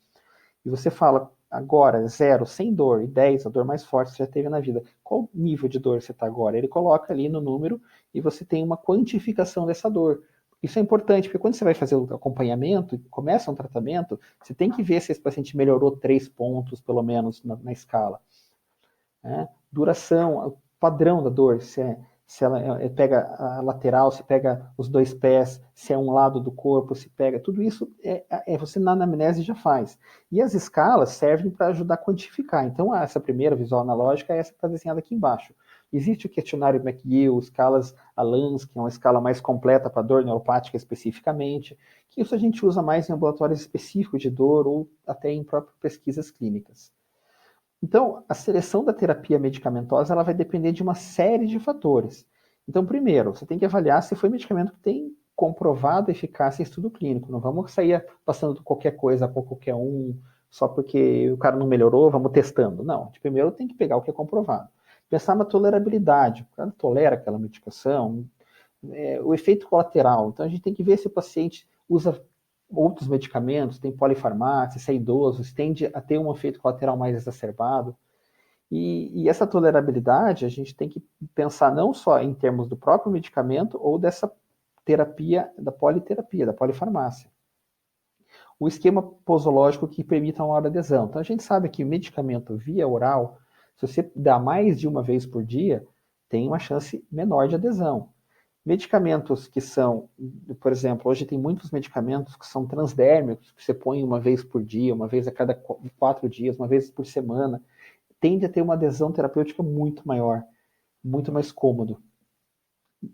e você fala agora 0, sem dor, e 10, a dor mais forte que você já teve na vida, qual nível de dor você está agora? Ele coloca ali no número e você tem uma quantificação dessa dor. Isso é importante, porque quando você vai fazer o acompanhamento, começa um tratamento, você tem que ver se esse paciente melhorou 3 pontos, pelo menos, na escala. Né? Duração, o padrão da dor, se ela pega a lateral, se pega os 2 pés, se é um lado do corpo, se pega, tudo isso você na anamnese já faz. E as escalas servem para ajudar a quantificar. Então, essa primeira visual analógica é essa que está desenhada aqui embaixo. Existe o questionário McGill, escalas Alans, que é uma escala mais completa para dor neuropática especificamente, que isso a gente usa mais em ambulatórios específicos de dor ou até em próprias pesquisas clínicas. Então, a seleção da terapia medicamentosa ela vai depender de uma série de fatores. Então, primeiro, você tem que avaliar se foi medicamento que tem comprovada eficácia em estudo clínico. Não vamos sair passando qualquer coisa para qualquer um, só porque o cara não melhorou, vamos testando. Não, primeiro tem que pegar o que é comprovado. Pensar na tolerabilidade. O cara tolera aquela medicação, o efeito colateral. Então, a gente tem que ver se o paciente usa outros medicamentos, tem polifarmácia, se é idoso, se tende a ter um efeito colateral mais exacerbado. E essa tolerabilidade, a gente tem que pensar não só em termos do próprio medicamento ou dessa terapia, da politerapia, da polifarmácia. O esquema posológico que permite uma maior adesão. Então, a gente sabe que o medicamento via oral, se você dá mais de uma vez por dia, tem uma chance menor de adesão. Medicamentos que são, por exemplo, hoje tem muitos medicamentos que são transdérmicos, que você põe uma vez por dia, uma vez a cada 4 dias, uma vez por semana, tende a ter uma adesão terapêutica muito maior, muito mais cômodo.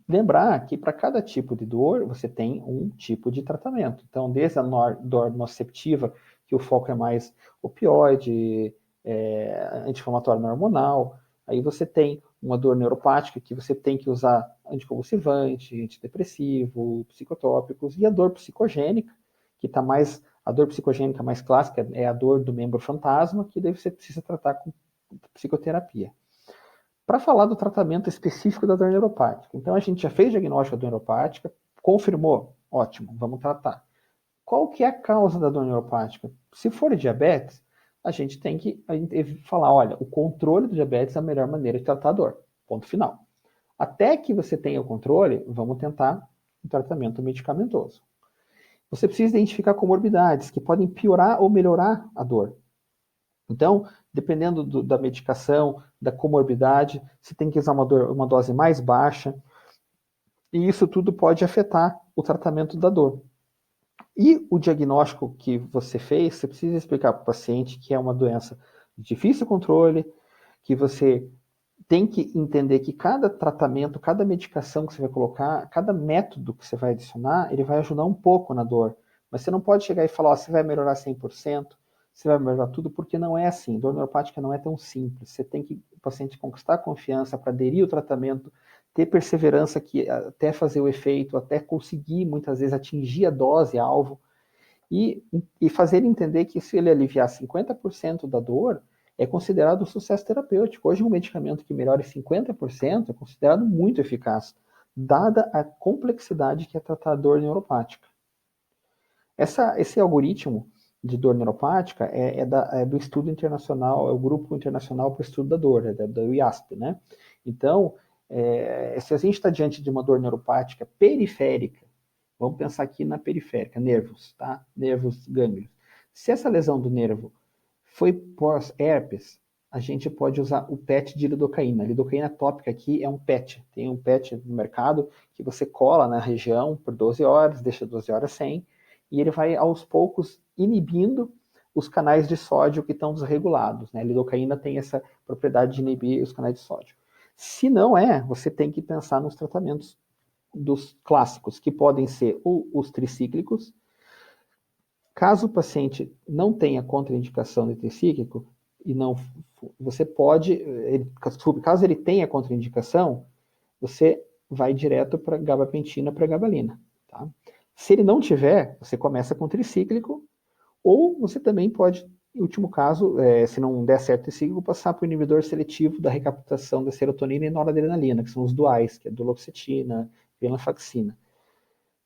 Lembrar que para cada tipo de dor, você tem um tipo de tratamento. Então, desde a dor nociceptiva, que o foco é mais opioide, anti-inflamatório não hormonal, aí você tem uma dor neuropática que você tem que usar anticonvulsivante, antidepressivo, psicotrópicos, e a dor psicogênica, que está mais, a dor psicogênica mais clássica é a dor do membro fantasma, que daí você precisa tratar com psicoterapia. Para falar do tratamento específico da dor neuropática. Então, a gente já fez diagnóstico da dor neuropática, confirmou, ótimo, vamos tratar. Qual que é a causa da dor neuropática? Se for diabetes, a gente tem que falar, olha, o controle do diabetes é a melhor maneira de tratar a dor. Ponto final. Até que você tenha o controle, vamos tentar um tratamento medicamentoso. Você precisa identificar comorbidades que podem piorar ou melhorar a dor. Então, dependendo da medicação, da comorbidade, você tem que usar uma dose mais baixa, e isso tudo pode afetar o tratamento da dor. E o diagnóstico que você fez, você precisa explicar para o paciente que é uma doença de difícil controle, que você tem que entender que cada tratamento, cada medicação que você vai colocar, cada método que você vai adicionar, ele vai ajudar um pouco na dor. Mas você não pode chegar e falar, ó, você vai melhorar 100%, você vai melhorar tudo, porque não é assim. Dor neuropática não é tão simples. Você tem que o paciente conquistar confiança para aderir ao tratamento, ter perseverança que, até fazer o efeito, até conseguir, muitas vezes, atingir a dose, alvo, e fazer ele entender que se ele aliviar 50% da dor, é considerado um sucesso terapêutico. Hoje, um medicamento que melhore 50% é considerado muito eficaz, dada a complexidade que é tratar a dor neuropática. Esse algoritmo de dor neuropática é do estudo internacional, é o Grupo Internacional para o Estudo da Dor, do IASP, né? Então, se a gente está diante de uma dor neuropática periférica, vamos pensar aqui na periférica, nervos, tá? Nervos gânglios. Se essa lesão do nervo foi pós-herpes, a gente pode usar o PET de lidocaína. A lidocaína tópica aqui é um PET. Tem um PET no mercado que você cola na região por 12 horas, deixa 12 horas sem, e ele vai aos poucos inibindo os canais de sódio que estão desregulados. Né? A lidocaína tem essa propriedade de inibir os canais de sódio. Se não você tem que pensar nos tratamentos dos clássicos, que podem ser os tricíclicos. Caso o paciente não tenha contraindicação de tricíclico, e não, você pode, caso ele tenha contraindicação, você vai direto para gabapentina, para gabalina. Tá? Se ele não tiver, você começa com tricíclico, ou você também pode, em último caso, se não der certo o tricíclico, passar para o inibidor seletivo da recaptação da serotonina e noradrenalina, que são os duais, que é duloxetina, venlafaxina.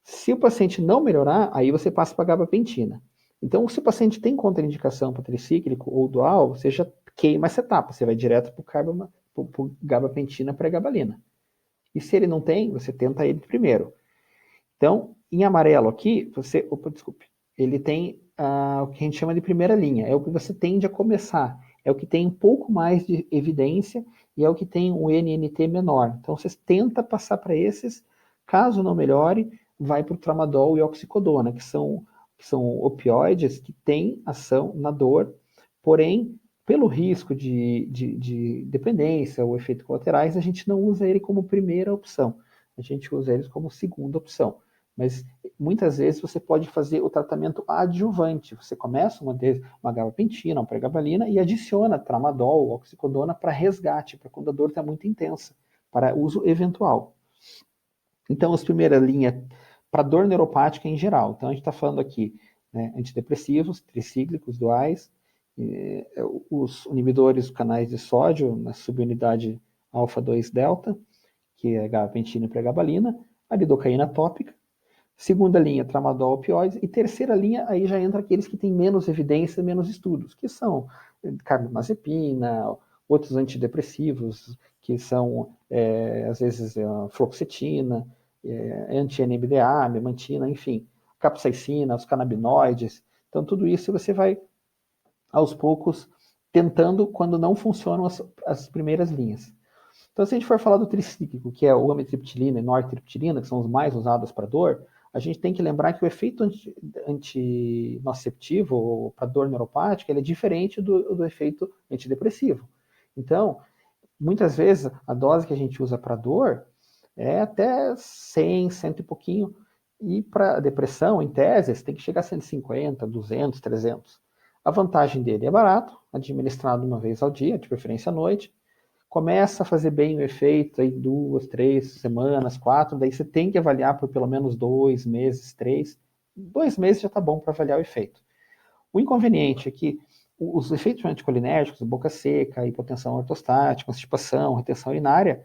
Se o paciente não melhorar, aí você passa para gabapentina. Então, se o paciente tem contraindicação para tricíclico ou dual, você já queima essa etapa, você vai direto para o gabapentina pré-gabalina. E se ele não tem, você tenta ele primeiro. Então, em amarelo aqui, desculpe, ele tem o que a gente chama de primeira linha, é o que você tende a começar, é o que tem um pouco mais de evidência e é o que tem um NNT menor. Então, você tenta passar para esses, caso não melhore, vai para o tramadol e oxicodona, que são opioides que têm ação na dor, porém, pelo risco de dependência ou efeitos colaterais, a gente não usa ele como primeira opção, a gente usa eles como segunda opção. Mas muitas vezes você pode fazer o tratamento adjuvante. Você começa uma gabapentina, uma pregabalina e adiciona tramadol, oxicodona para resgate, para quando a dor está muito intensa, para uso eventual. Então, as primeiras linhas para dor neuropática em geral. Então, a gente está falando aqui, né, antidepressivos, tricíclicos, duais, os inibidores dos canais de sódio na subunidade alfa-2-delta, que é gabapentina e pregabalina, a lidocaína tópica. Segunda linha, tramadol, opioides. E terceira linha, aí já entra aqueles que têm menos evidência, menos estudos, que são carbamazepina, outros antidepressivos, que são, às vezes, fluoxetina, anti-NMDA, memantina, enfim, capsaicina, os canabinoides. Então, tudo isso você vai, aos poucos, tentando quando não funcionam as primeiras linhas. Então, se a gente for falar do tricíclico, que é o amitriptilina e nortriptilina, que são os mais usados para dor, a gente tem que lembrar que o efeito antinociceptivo para dor neuropática ele é diferente do efeito antidepressivo. Então, muitas vezes, a dose que a gente usa para dor é até 100, 100 e pouquinho, e para depressão, em tese, você tem que chegar a 150, 200, 300. A vantagem dele é barato, administrado uma vez ao dia, de preferência à noite, começa a fazer bem o efeito em 2, 3 semanas, 4, daí você tem que avaliar por pelo menos 2 meses, 3. 2 meses já está bom para avaliar o efeito. O inconveniente é que os efeitos anticolinérgicos, boca seca, hipotensão ortostática, constipação, retenção urinária,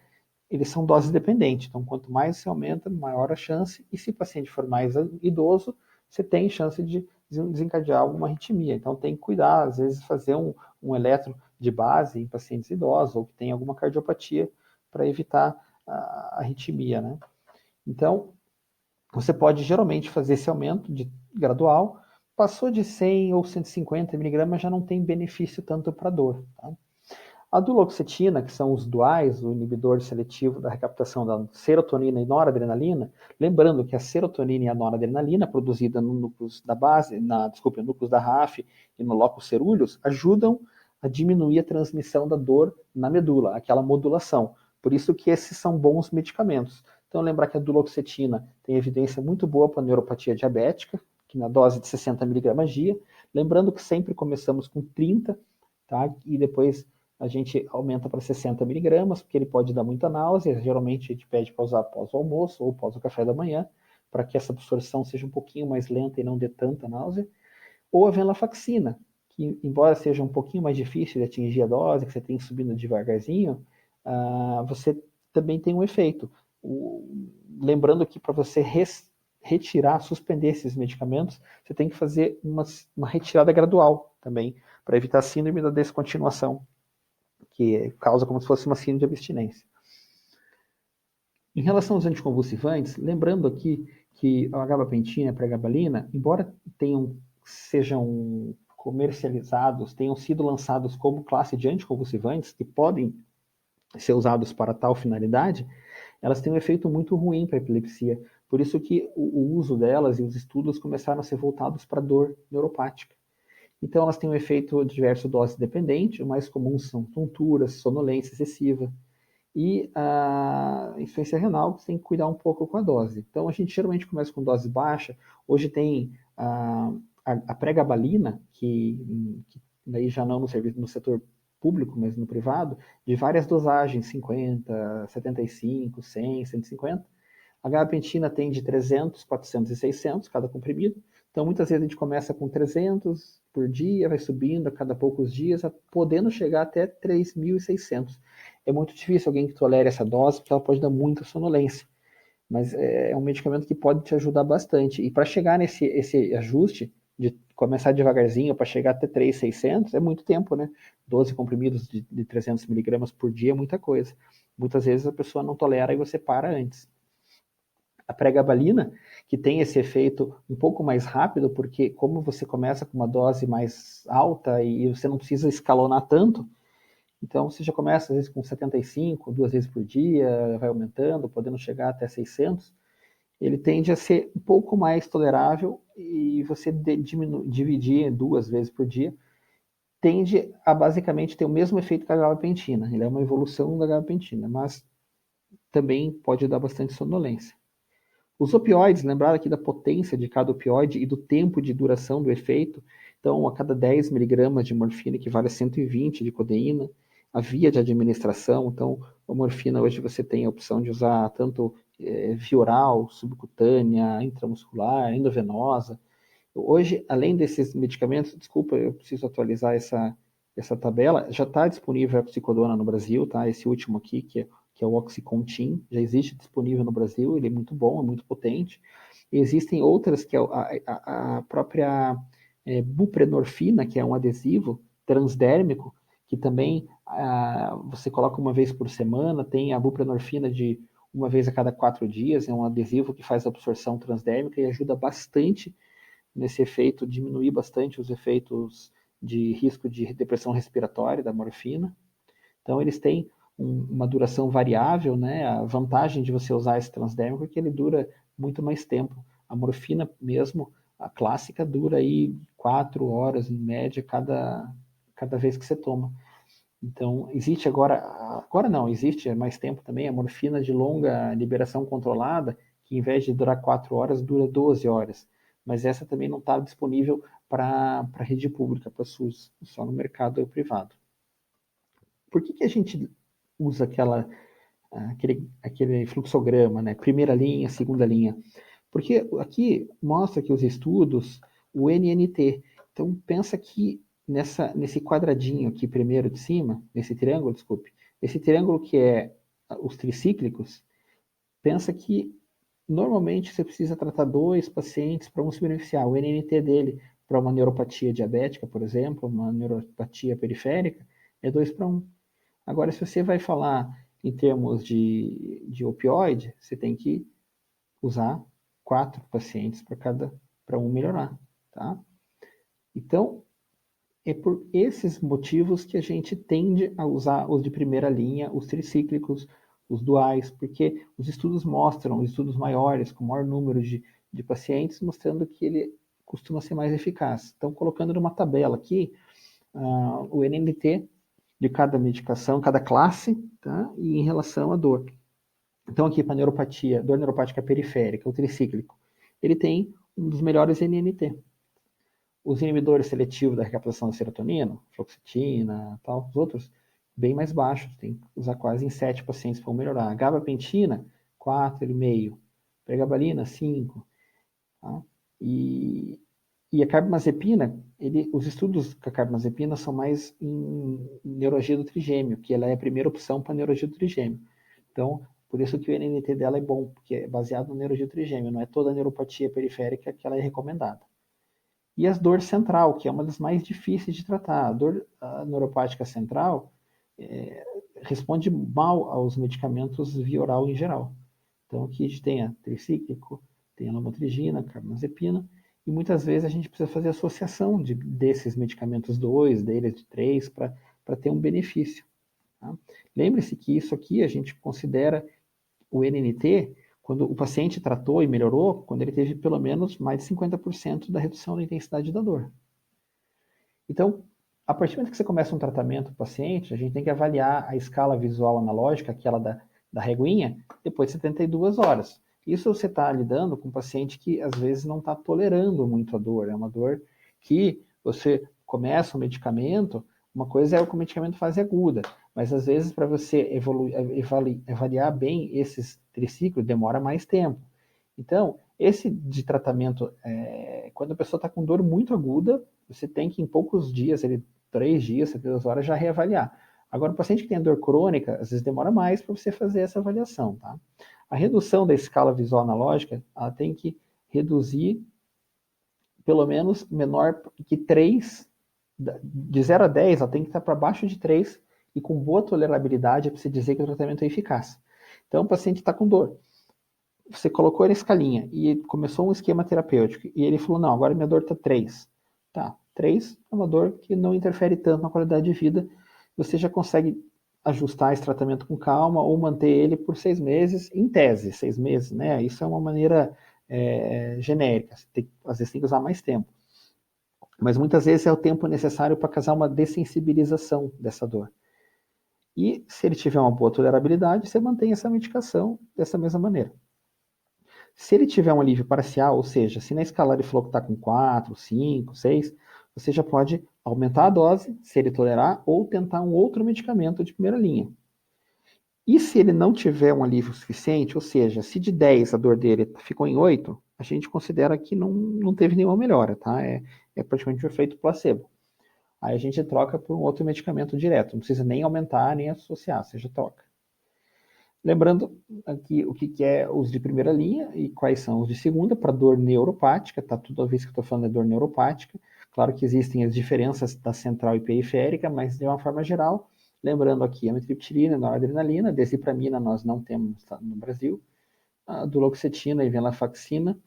eles são doses dependentes. Então, quanto mais você aumenta, maior a chance. E se o paciente for mais idoso, você tem chance de desencadear alguma arritmia. Então, tem que cuidar, às vezes, fazer um eletro de base em pacientes idosos ou que tem alguma cardiopatia para evitar a arritmia, né? Então, você pode geralmente fazer esse aumento gradual. Passou de 100 ou 150 miligramas, já não tem benefício tanto para dor. Tá? A duloxetina, que são os duais, o inibidor seletivo da recaptação da serotonina e noradrenalina, lembrando que a serotonina e a noradrenalina, produzida no núcleus da base, núcleus da RAF e no locus cerúleus, ajudam a diminuir a transmissão da dor na medula, aquela modulação. Por isso que esses são bons medicamentos. Então, lembrar que a duloxetina tem evidência muito boa para a neuropatia diabética, que na dose de 60 miligramas dia. Lembrando que sempre começamos com 30, tá? E depois a gente aumenta para 60 miligramas, porque ele pode dar muita náusea. Geralmente a gente pede para usar após o almoço ou após o café da manhã, para que essa absorção seja um pouquinho mais lenta e não dê tanta náusea. Ou a venlafaxina, que embora seja um pouquinho mais difícil de atingir a dose, que você tem subindo devagarzinho, você também tem um efeito. Lembrando que para você retirar, suspender esses medicamentos, você tem que fazer uma retirada gradual também, para evitar a síndrome da descontinuação, que causa como se fosse uma síndrome de abstinência. Em relação aos anticonvulsivantes, lembrando aqui que a gabapentina e a pregabalina, embora sejam comercializados, tenham sido lançados como classe de anticonvulsivantes, que podem ser usados para tal finalidade, elas têm um efeito muito ruim para a epilepsia. Por isso que o uso delas e os estudos começaram a ser voltados para a dor neuropática. Então, elas têm um efeito diverso dose dependente, o mais comum são tonturas, sonolência excessiva. E a insuficiência renal, você tem que cuidar um pouco com a dose. Então, a gente geralmente começa com dose baixa. Hoje tem a pregabalina, que daí já não no setor público, mas no privado, de várias dosagens, 50, 75, 100, 150. A gabapentina tem de 300, 400 e 600 cada comprimido. Então, muitas vezes a gente começa com 300 por dia, vai subindo a cada poucos dias, podendo chegar até 3.600. É muito difícil alguém que tolere essa dose, porque ela pode dar muita sonolência. Mas é um medicamento que pode te ajudar bastante. E para chegar nesse ajuste, de começar devagarzinho para chegar até 3.600 é muito tempo, né? 12 comprimidos de 300 miligramas por dia é muita coisa. Muitas vezes a pessoa não tolera e você para antes. A pregabalina, que tem esse efeito um pouco mais rápido, porque como você começa com uma dose mais alta e você não precisa escalonar tanto, então você já começa às vezes com 75, 2 vezes por dia, vai aumentando, podendo chegar até 600, ele tende a ser um pouco mais tolerável e você dividir 2 vezes por dia tende a basicamente ter o mesmo efeito que a gabapentina. Ele é uma evolução da gabapentina, mas também pode dar bastante sonolência. Os opioides, lembrar aqui da potência de cada opioide e do tempo de duração do efeito. Então, a cada 10 miligramas de morfina equivale a 120 de codeína. A via de administração, então, a morfina hoje você tem a opção de usar tanto via oral, subcutânea, intramuscular, endovenosa. Hoje, além desses medicamentos, desculpa, eu preciso atualizar essa tabela, já está disponível a oxicodona no Brasil, tá? Esse último aqui, que é o Oxycontin, já existe disponível no Brasil, ele é muito bom, é muito potente. E existem outras, que é a própria buprenorfina, que é um adesivo transdérmico, que também você coloca uma vez por semana, tem a buprenorfina de uma vez a cada 4 dias, é um adesivo que faz absorção transdérmica e ajuda bastante nesse efeito, diminuir bastante os efeitos de risco de depressão respiratória da morfina. Então, eles têm uma duração variável, né? A vantagem de você usar esse transdérmico é que ele dura muito mais tempo. A morfina mesmo, a clássica, dura aí 4 horas em média cada vez que você toma. Então, existe agora não, existe há mais tempo também a morfina de longa liberação controlada, que em vez de durar 4 horas, dura 12 horas. Mas essa também não está disponível para a rede pública, para SUS, só no mercado privado. Por que a gente usa aquele fluxograma, né? Primeira linha, segunda linha? Porque aqui mostra que os estudos, o NNT. Então, pensa que nesse quadradinho aqui, primeiro de cima, nesse triângulo, desculpe, esse triângulo que é os tricíclicos, pensa que normalmente você precisa tratar 2 pacientes para um se beneficiar. O NNT dele para uma neuropatia diabética, por exemplo, uma neuropatia periférica, é 2:1. Agora, se você vai falar em termos de opioide, você tem que usar 4 pacientes para um melhorar, tá? Então, é por esses motivos que a gente tende a usar os de primeira linha, os tricíclicos, os duais, porque os estudos mostram, estudos maiores, com maior número de pacientes, mostrando que ele costuma ser mais eficaz. Então, colocando numa tabela aqui, o NNT de cada medicação, cada classe, tá? E em relação à dor. Então, aqui para neuropatia, dor neuropática periférica, o tricíclico, ele tem um dos melhores NNT. Os inibidores seletivos da recaptação da serotonina, fluoxetina, tal, os outros, bem mais baixos, tem que usar quase em 7 pacientes para melhorar. A gabapentina, 4,5. Pregabalina, 5. Tá? E a carbamazepina, os estudos com a carbamazepina são mais em neurologia do trigêmeo, que ela é a primeira opção para neurologia do trigêmeo. Então, por isso que o NNT dela é bom, porque é baseado no neurologia do trigêmeo, não é toda a neuropatia periférica que ela é recomendada. E as dor central, que é uma das mais difíceis de tratar. A dor neuropática central responde mal aos medicamentos via oral em geral. Então, aqui a gente tem a tricíclico, tem a lamotrigina, carbamazepina, e muitas vezes a gente precisa fazer associação desses medicamentos 2, deles de 3, para ter um benefício. Tá? Lembre-se que isso aqui a gente considera o NNT quando o paciente tratou e melhorou, quando ele teve pelo menos mais de 50% da redução da intensidade da dor. Então, a partir do momento que você começa um tratamento do paciente, a gente tem que avaliar a escala visual analógica, aquela da reguinha, depois de 72 horas. Isso você está lidando com um paciente que às vezes não está tolerando muito a dor. É uma dor que você começa o medicamento, uma coisa é o medicamento fase aguda, mas às vezes para você avaliar bem esses triciclos demora mais tempo. Então, esse de tratamento, quando a pessoa está com dor muito aguda, você tem que em poucos dias, 3 dias, 72 horas, já reavaliar. Agora, o paciente que tem dor crônica, às vezes demora mais para você fazer essa avaliação, tá? A redução da escala visual analógica, ela tem que reduzir pelo menos menor que 3, de 0 a 10, ela tem que estar para baixo de 3 e com boa tolerabilidade para se dizer que o tratamento é eficaz. Então, o paciente está com dor. Você colocou ele na escalinha e começou um esquema terapêutico e ele falou, não, agora minha dor está 3. Tá, 3 é uma dor que não interfere tanto na qualidade de vida. Você já consegue ajustar esse tratamento com calma ou manter ele por 6 meses, em tese, 6 meses, né? Isso é uma maneira genérica. Às vezes tem que usar mais tempo. Mas muitas vezes é o tempo necessário para causar uma dessensibilização dessa dor. E se ele tiver uma boa tolerabilidade, você mantém essa medicação dessa mesma maneira. Se ele tiver um alívio parcial, ou seja, se na escala ele falou que está com 4, 5, 6, você já pode aumentar a dose, se ele tolerar, ou tentar um outro medicamento de primeira linha. E se ele não tiver um alívio suficiente, ou seja, se de 10 a dor dele ficou em 8, a gente considera que não teve nenhuma melhora, tá? É praticamente um efeito placebo. Aí a gente troca por um outro medicamento direto, não precisa nem aumentar, nem associar, você já troca. Lembrando aqui o que é os de primeira linha e quais são os de segunda, para dor neuropática, tá? Toda vez que eu estou falando é dor neuropática. Claro que existem as diferenças da central e periférica, mas de uma forma geral, lembrando aqui a amitriptilina, noradrenalina, desipramina nós não temos no Brasil, a duloxetina e venlafaxina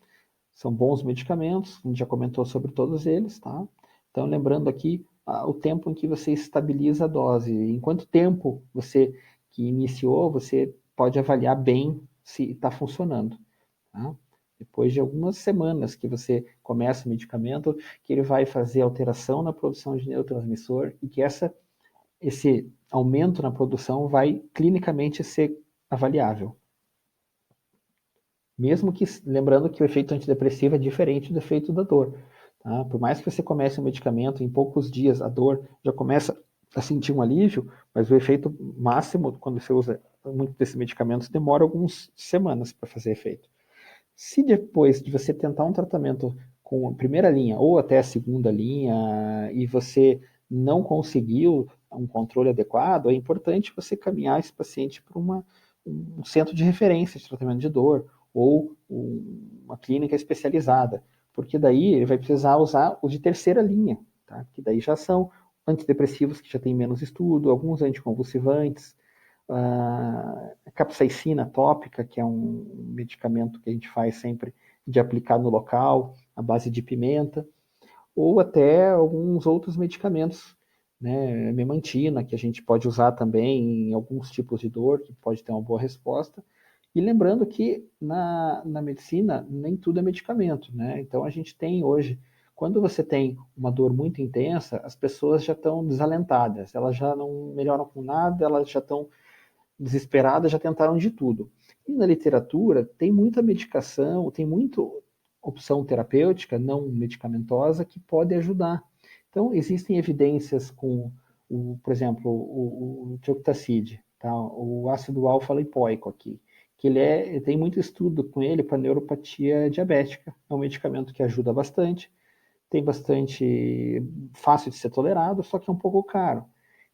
são bons medicamentos, a gente já comentou sobre todos eles, tá? Então, lembrando aqui o tempo em que você estabiliza a dose, em quanto tempo você que iniciou, você pode avaliar bem se está funcionando. Tá? Depois de algumas semanas que você começa o medicamento, que ele vai fazer alteração na produção de neurotransmissor e que esse aumento na produção vai clinicamente ser avaliável. Mesmo que, lembrando que o efeito antidepressivo é diferente do efeito da dor. Tá? Por mais que você comece um medicamento, em poucos dias a dor já começa a sentir um alívio, mas o efeito máximo, quando você usa muito desses medicamentos, demora algumas semanas para fazer efeito. Se depois de você tentar um tratamento com a primeira linha ou até a segunda linha e você não conseguiu um controle adequado, é importante você caminhar esse paciente para um centro de referência de tratamento de dor ou uma clínica especializada, porque daí ele vai precisar usar os de terceira linha, tá? Que daí já são antidepressivos que já têm menos estudo, alguns anticonvulsivantes, a capsaicina tópica, que é um medicamento que a gente faz sempre de aplicar no local, à base de pimenta, ou até alguns outros medicamentos, né, memantina, que a gente pode usar também em alguns tipos de dor, que pode ter uma boa resposta. E lembrando que na medicina nem tudo é medicamento, né? Então a gente tem hoje, quando você tem uma dor muito intensa, as pessoas já estão desalentadas, elas já não melhoram com nada, elas já estão desesperadas, já tentaram de tudo. E na literatura tem muita medicação, tem muita opção terapêutica não medicamentosa que pode ajudar. Então, existem evidências com, por exemplo, o Tioctacid, tá? O ácido alfa-lipoico aqui, que tem muito estudo com ele para neuropatia diabética. É um medicamento que ajuda bastante, tem bastante fácil de ser tolerado, só que é um pouco caro.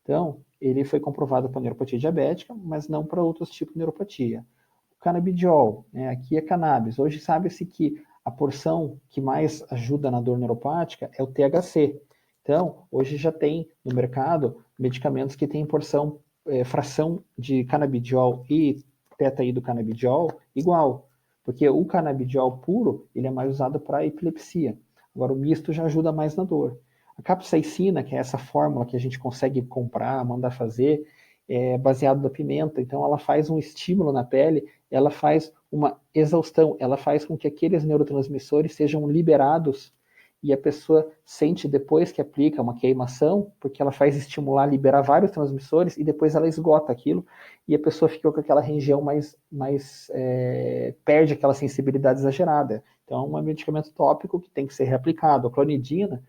Então, ele foi comprovado para neuropatia diabética, mas não para outros tipos de neuropatia. O canabidiol, né, aqui é cannabis. Hoje sabe-se que a porção que mais ajuda na dor neuropática é o THC. Então, hoje já tem no mercado medicamentos que têm fração de canabidiol e teta-hidrocanabidiol igual, porque o canabidiol puro ele é mais usado para epilepsia. Agora, o misto já ajuda mais na dor. A capsaicina, que é essa fórmula que a gente consegue comprar, mandar fazer, é baseado na pimenta, então ela faz um estímulo na pele, ela faz uma exaustão, ela faz com que aqueles neurotransmissores sejam liberados e a pessoa sente depois que aplica uma queimação, porque ela faz estimular, liberar vários transmissores e depois ela esgota aquilo e a pessoa fica com aquela região perde aquela sensibilidade exagerada. Então é um medicamento tópico que tem que ser reaplicado. A clonidina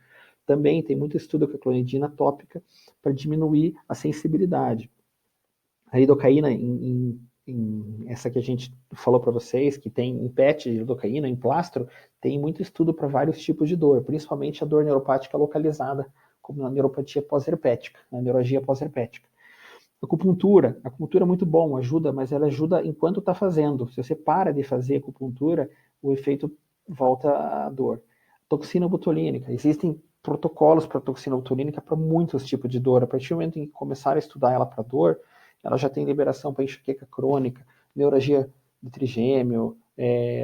também tem muito estudo com a clonidina tópica para diminuir a sensibilidade. A lidocaína, essa que a gente falou para vocês, que tem em PET de lidocaína, em plastro, tem muito estudo para vários tipos de dor, principalmente a dor neuropática localizada, como na neuropatia pós-herpética, na neuralgia pós-herpética. Acupuntura é muito bom, ajuda, mas ela ajuda enquanto está fazendo. Se você para de fazer acupuntura, o efeito volta à dor. Toxina botulínica. Existem protocolos para toxina botulínica para muitos tipos de dor. A partir do momento em que começar a estudar ela para dor, ela já tem liberação para enxaqueca crônica, neuralgia de trigêmeo,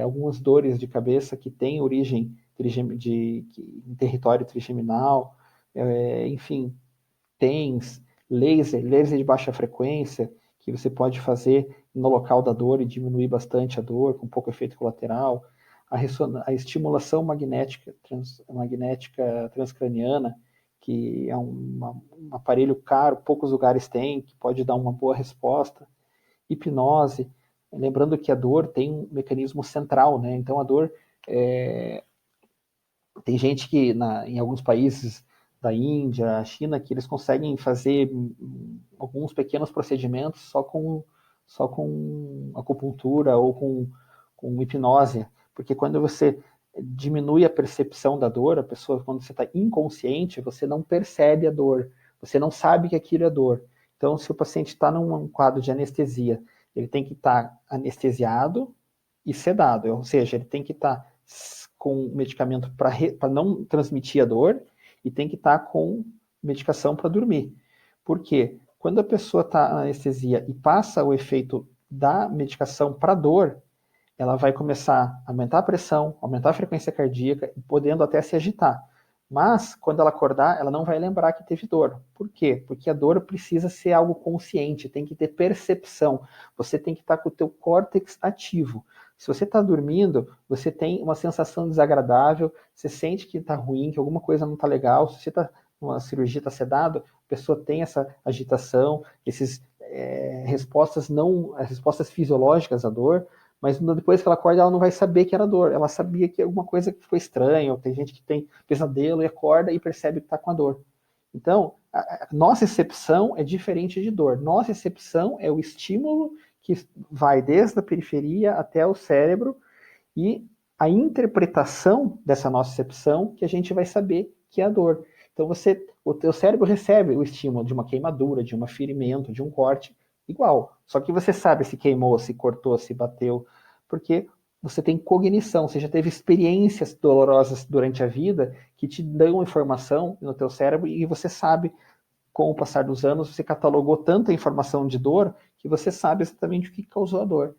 algumas dores de cabeça que têm origem em território trigeminal, enfim, TENS, laser de baixa frequência, que você pode fazer no local da dor e diminuir bastante a dor, com pouco efeito colateral. A estimulação magnética transcraniana, que é um aparelho caro, poucos lugares têm, que pode dar uma boa resposta. Hipnose, lembrando que a dor tem um mecanismo central, né? Então a dor tem gente que em alguns países da Índia, China, que eles conseguem fazer alguns pequenos procedimentos só com acupuntura ou com hipnose, porque quando você diminui a percepção da dor, a pessoa, quando você está inconsciente, você não percebe a dor, você não sabe que aquilo é dor. Então, se o paciente está num quadro de anestesia, ele tem que estar anestesiado e sedado, ou seja, ele tem que estar com medicamento para não transmitir a dor e tem que estar com medicação para dormir. Por quê? Quando a pessoa está na anestesia e passa o efeito da medicação para dor, ela vai começar a aumentar a pressão, aumentar a frequência cardíaca, podendo até se agitar. Mas, quando ela acordar, ela não vai lembrar que teve dor. Por quê? Porque a dor precisa ser algo consciente, tem que ter percepção. Você tem que estar com o teu córtex ativo. Se você está dormindo, você tem uma sensação desagradável, você sente que está ruim, que alguma coisa não está legal. Se você está numa cirurgia, está sedado, a pessoa tem essa agitação, essas respostas fisiológicas à dor, mas depois que ela acorda, ela não vai saber que era dor. Ela sabia que alguma coisa ficou estranha, ou tem gente que tem pesadelo e acorda e percebe que está com a dor. Então, a nossa excepção é diferente de dor. Nossa excepção é o estímulo que vai desde a periferia até o cérebro e a interpretação dessa nossa excepção que a gente vai saber que é a dor. Então, o teu cérebro recebe o estímulo de uma queimadura, de um ferimento, de um corte, igual. Só que você sabe se queimou, se cortou, se bateu, porque você tem cognição, você já teve experiências dolorosas durante a vida que te dão informação no teu cérebro e você sabe, com o passar dos anos, você catalogou tanta informação de dor que você sabe exatamente o que causou a dor.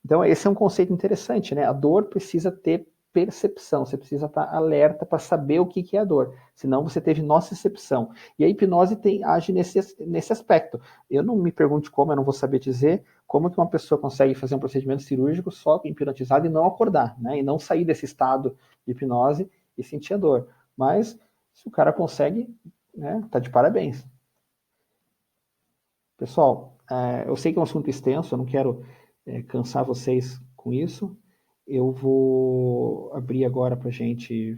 Então, esse é um conceito interessante, né? A dor precisa ter percepção, você precisa estar alerta para saber o que é a dor, senão você teve nocicepção. E a hipnose age nesse aspecto. Eu não me pergunte como, eu não vou saber dizer como que uma pessoa consegue fazer um procedimento cirúrgico só hipnotizado e não acordar, né? E não sair desse estado de hipnose e sentir a dor. Mas, se o cara consegue, né, tá de parabéns. Pessoal, eu sei que é um assunto extenso, eu não quero cansar vocês com isso. Eu vou abrir agora para a gente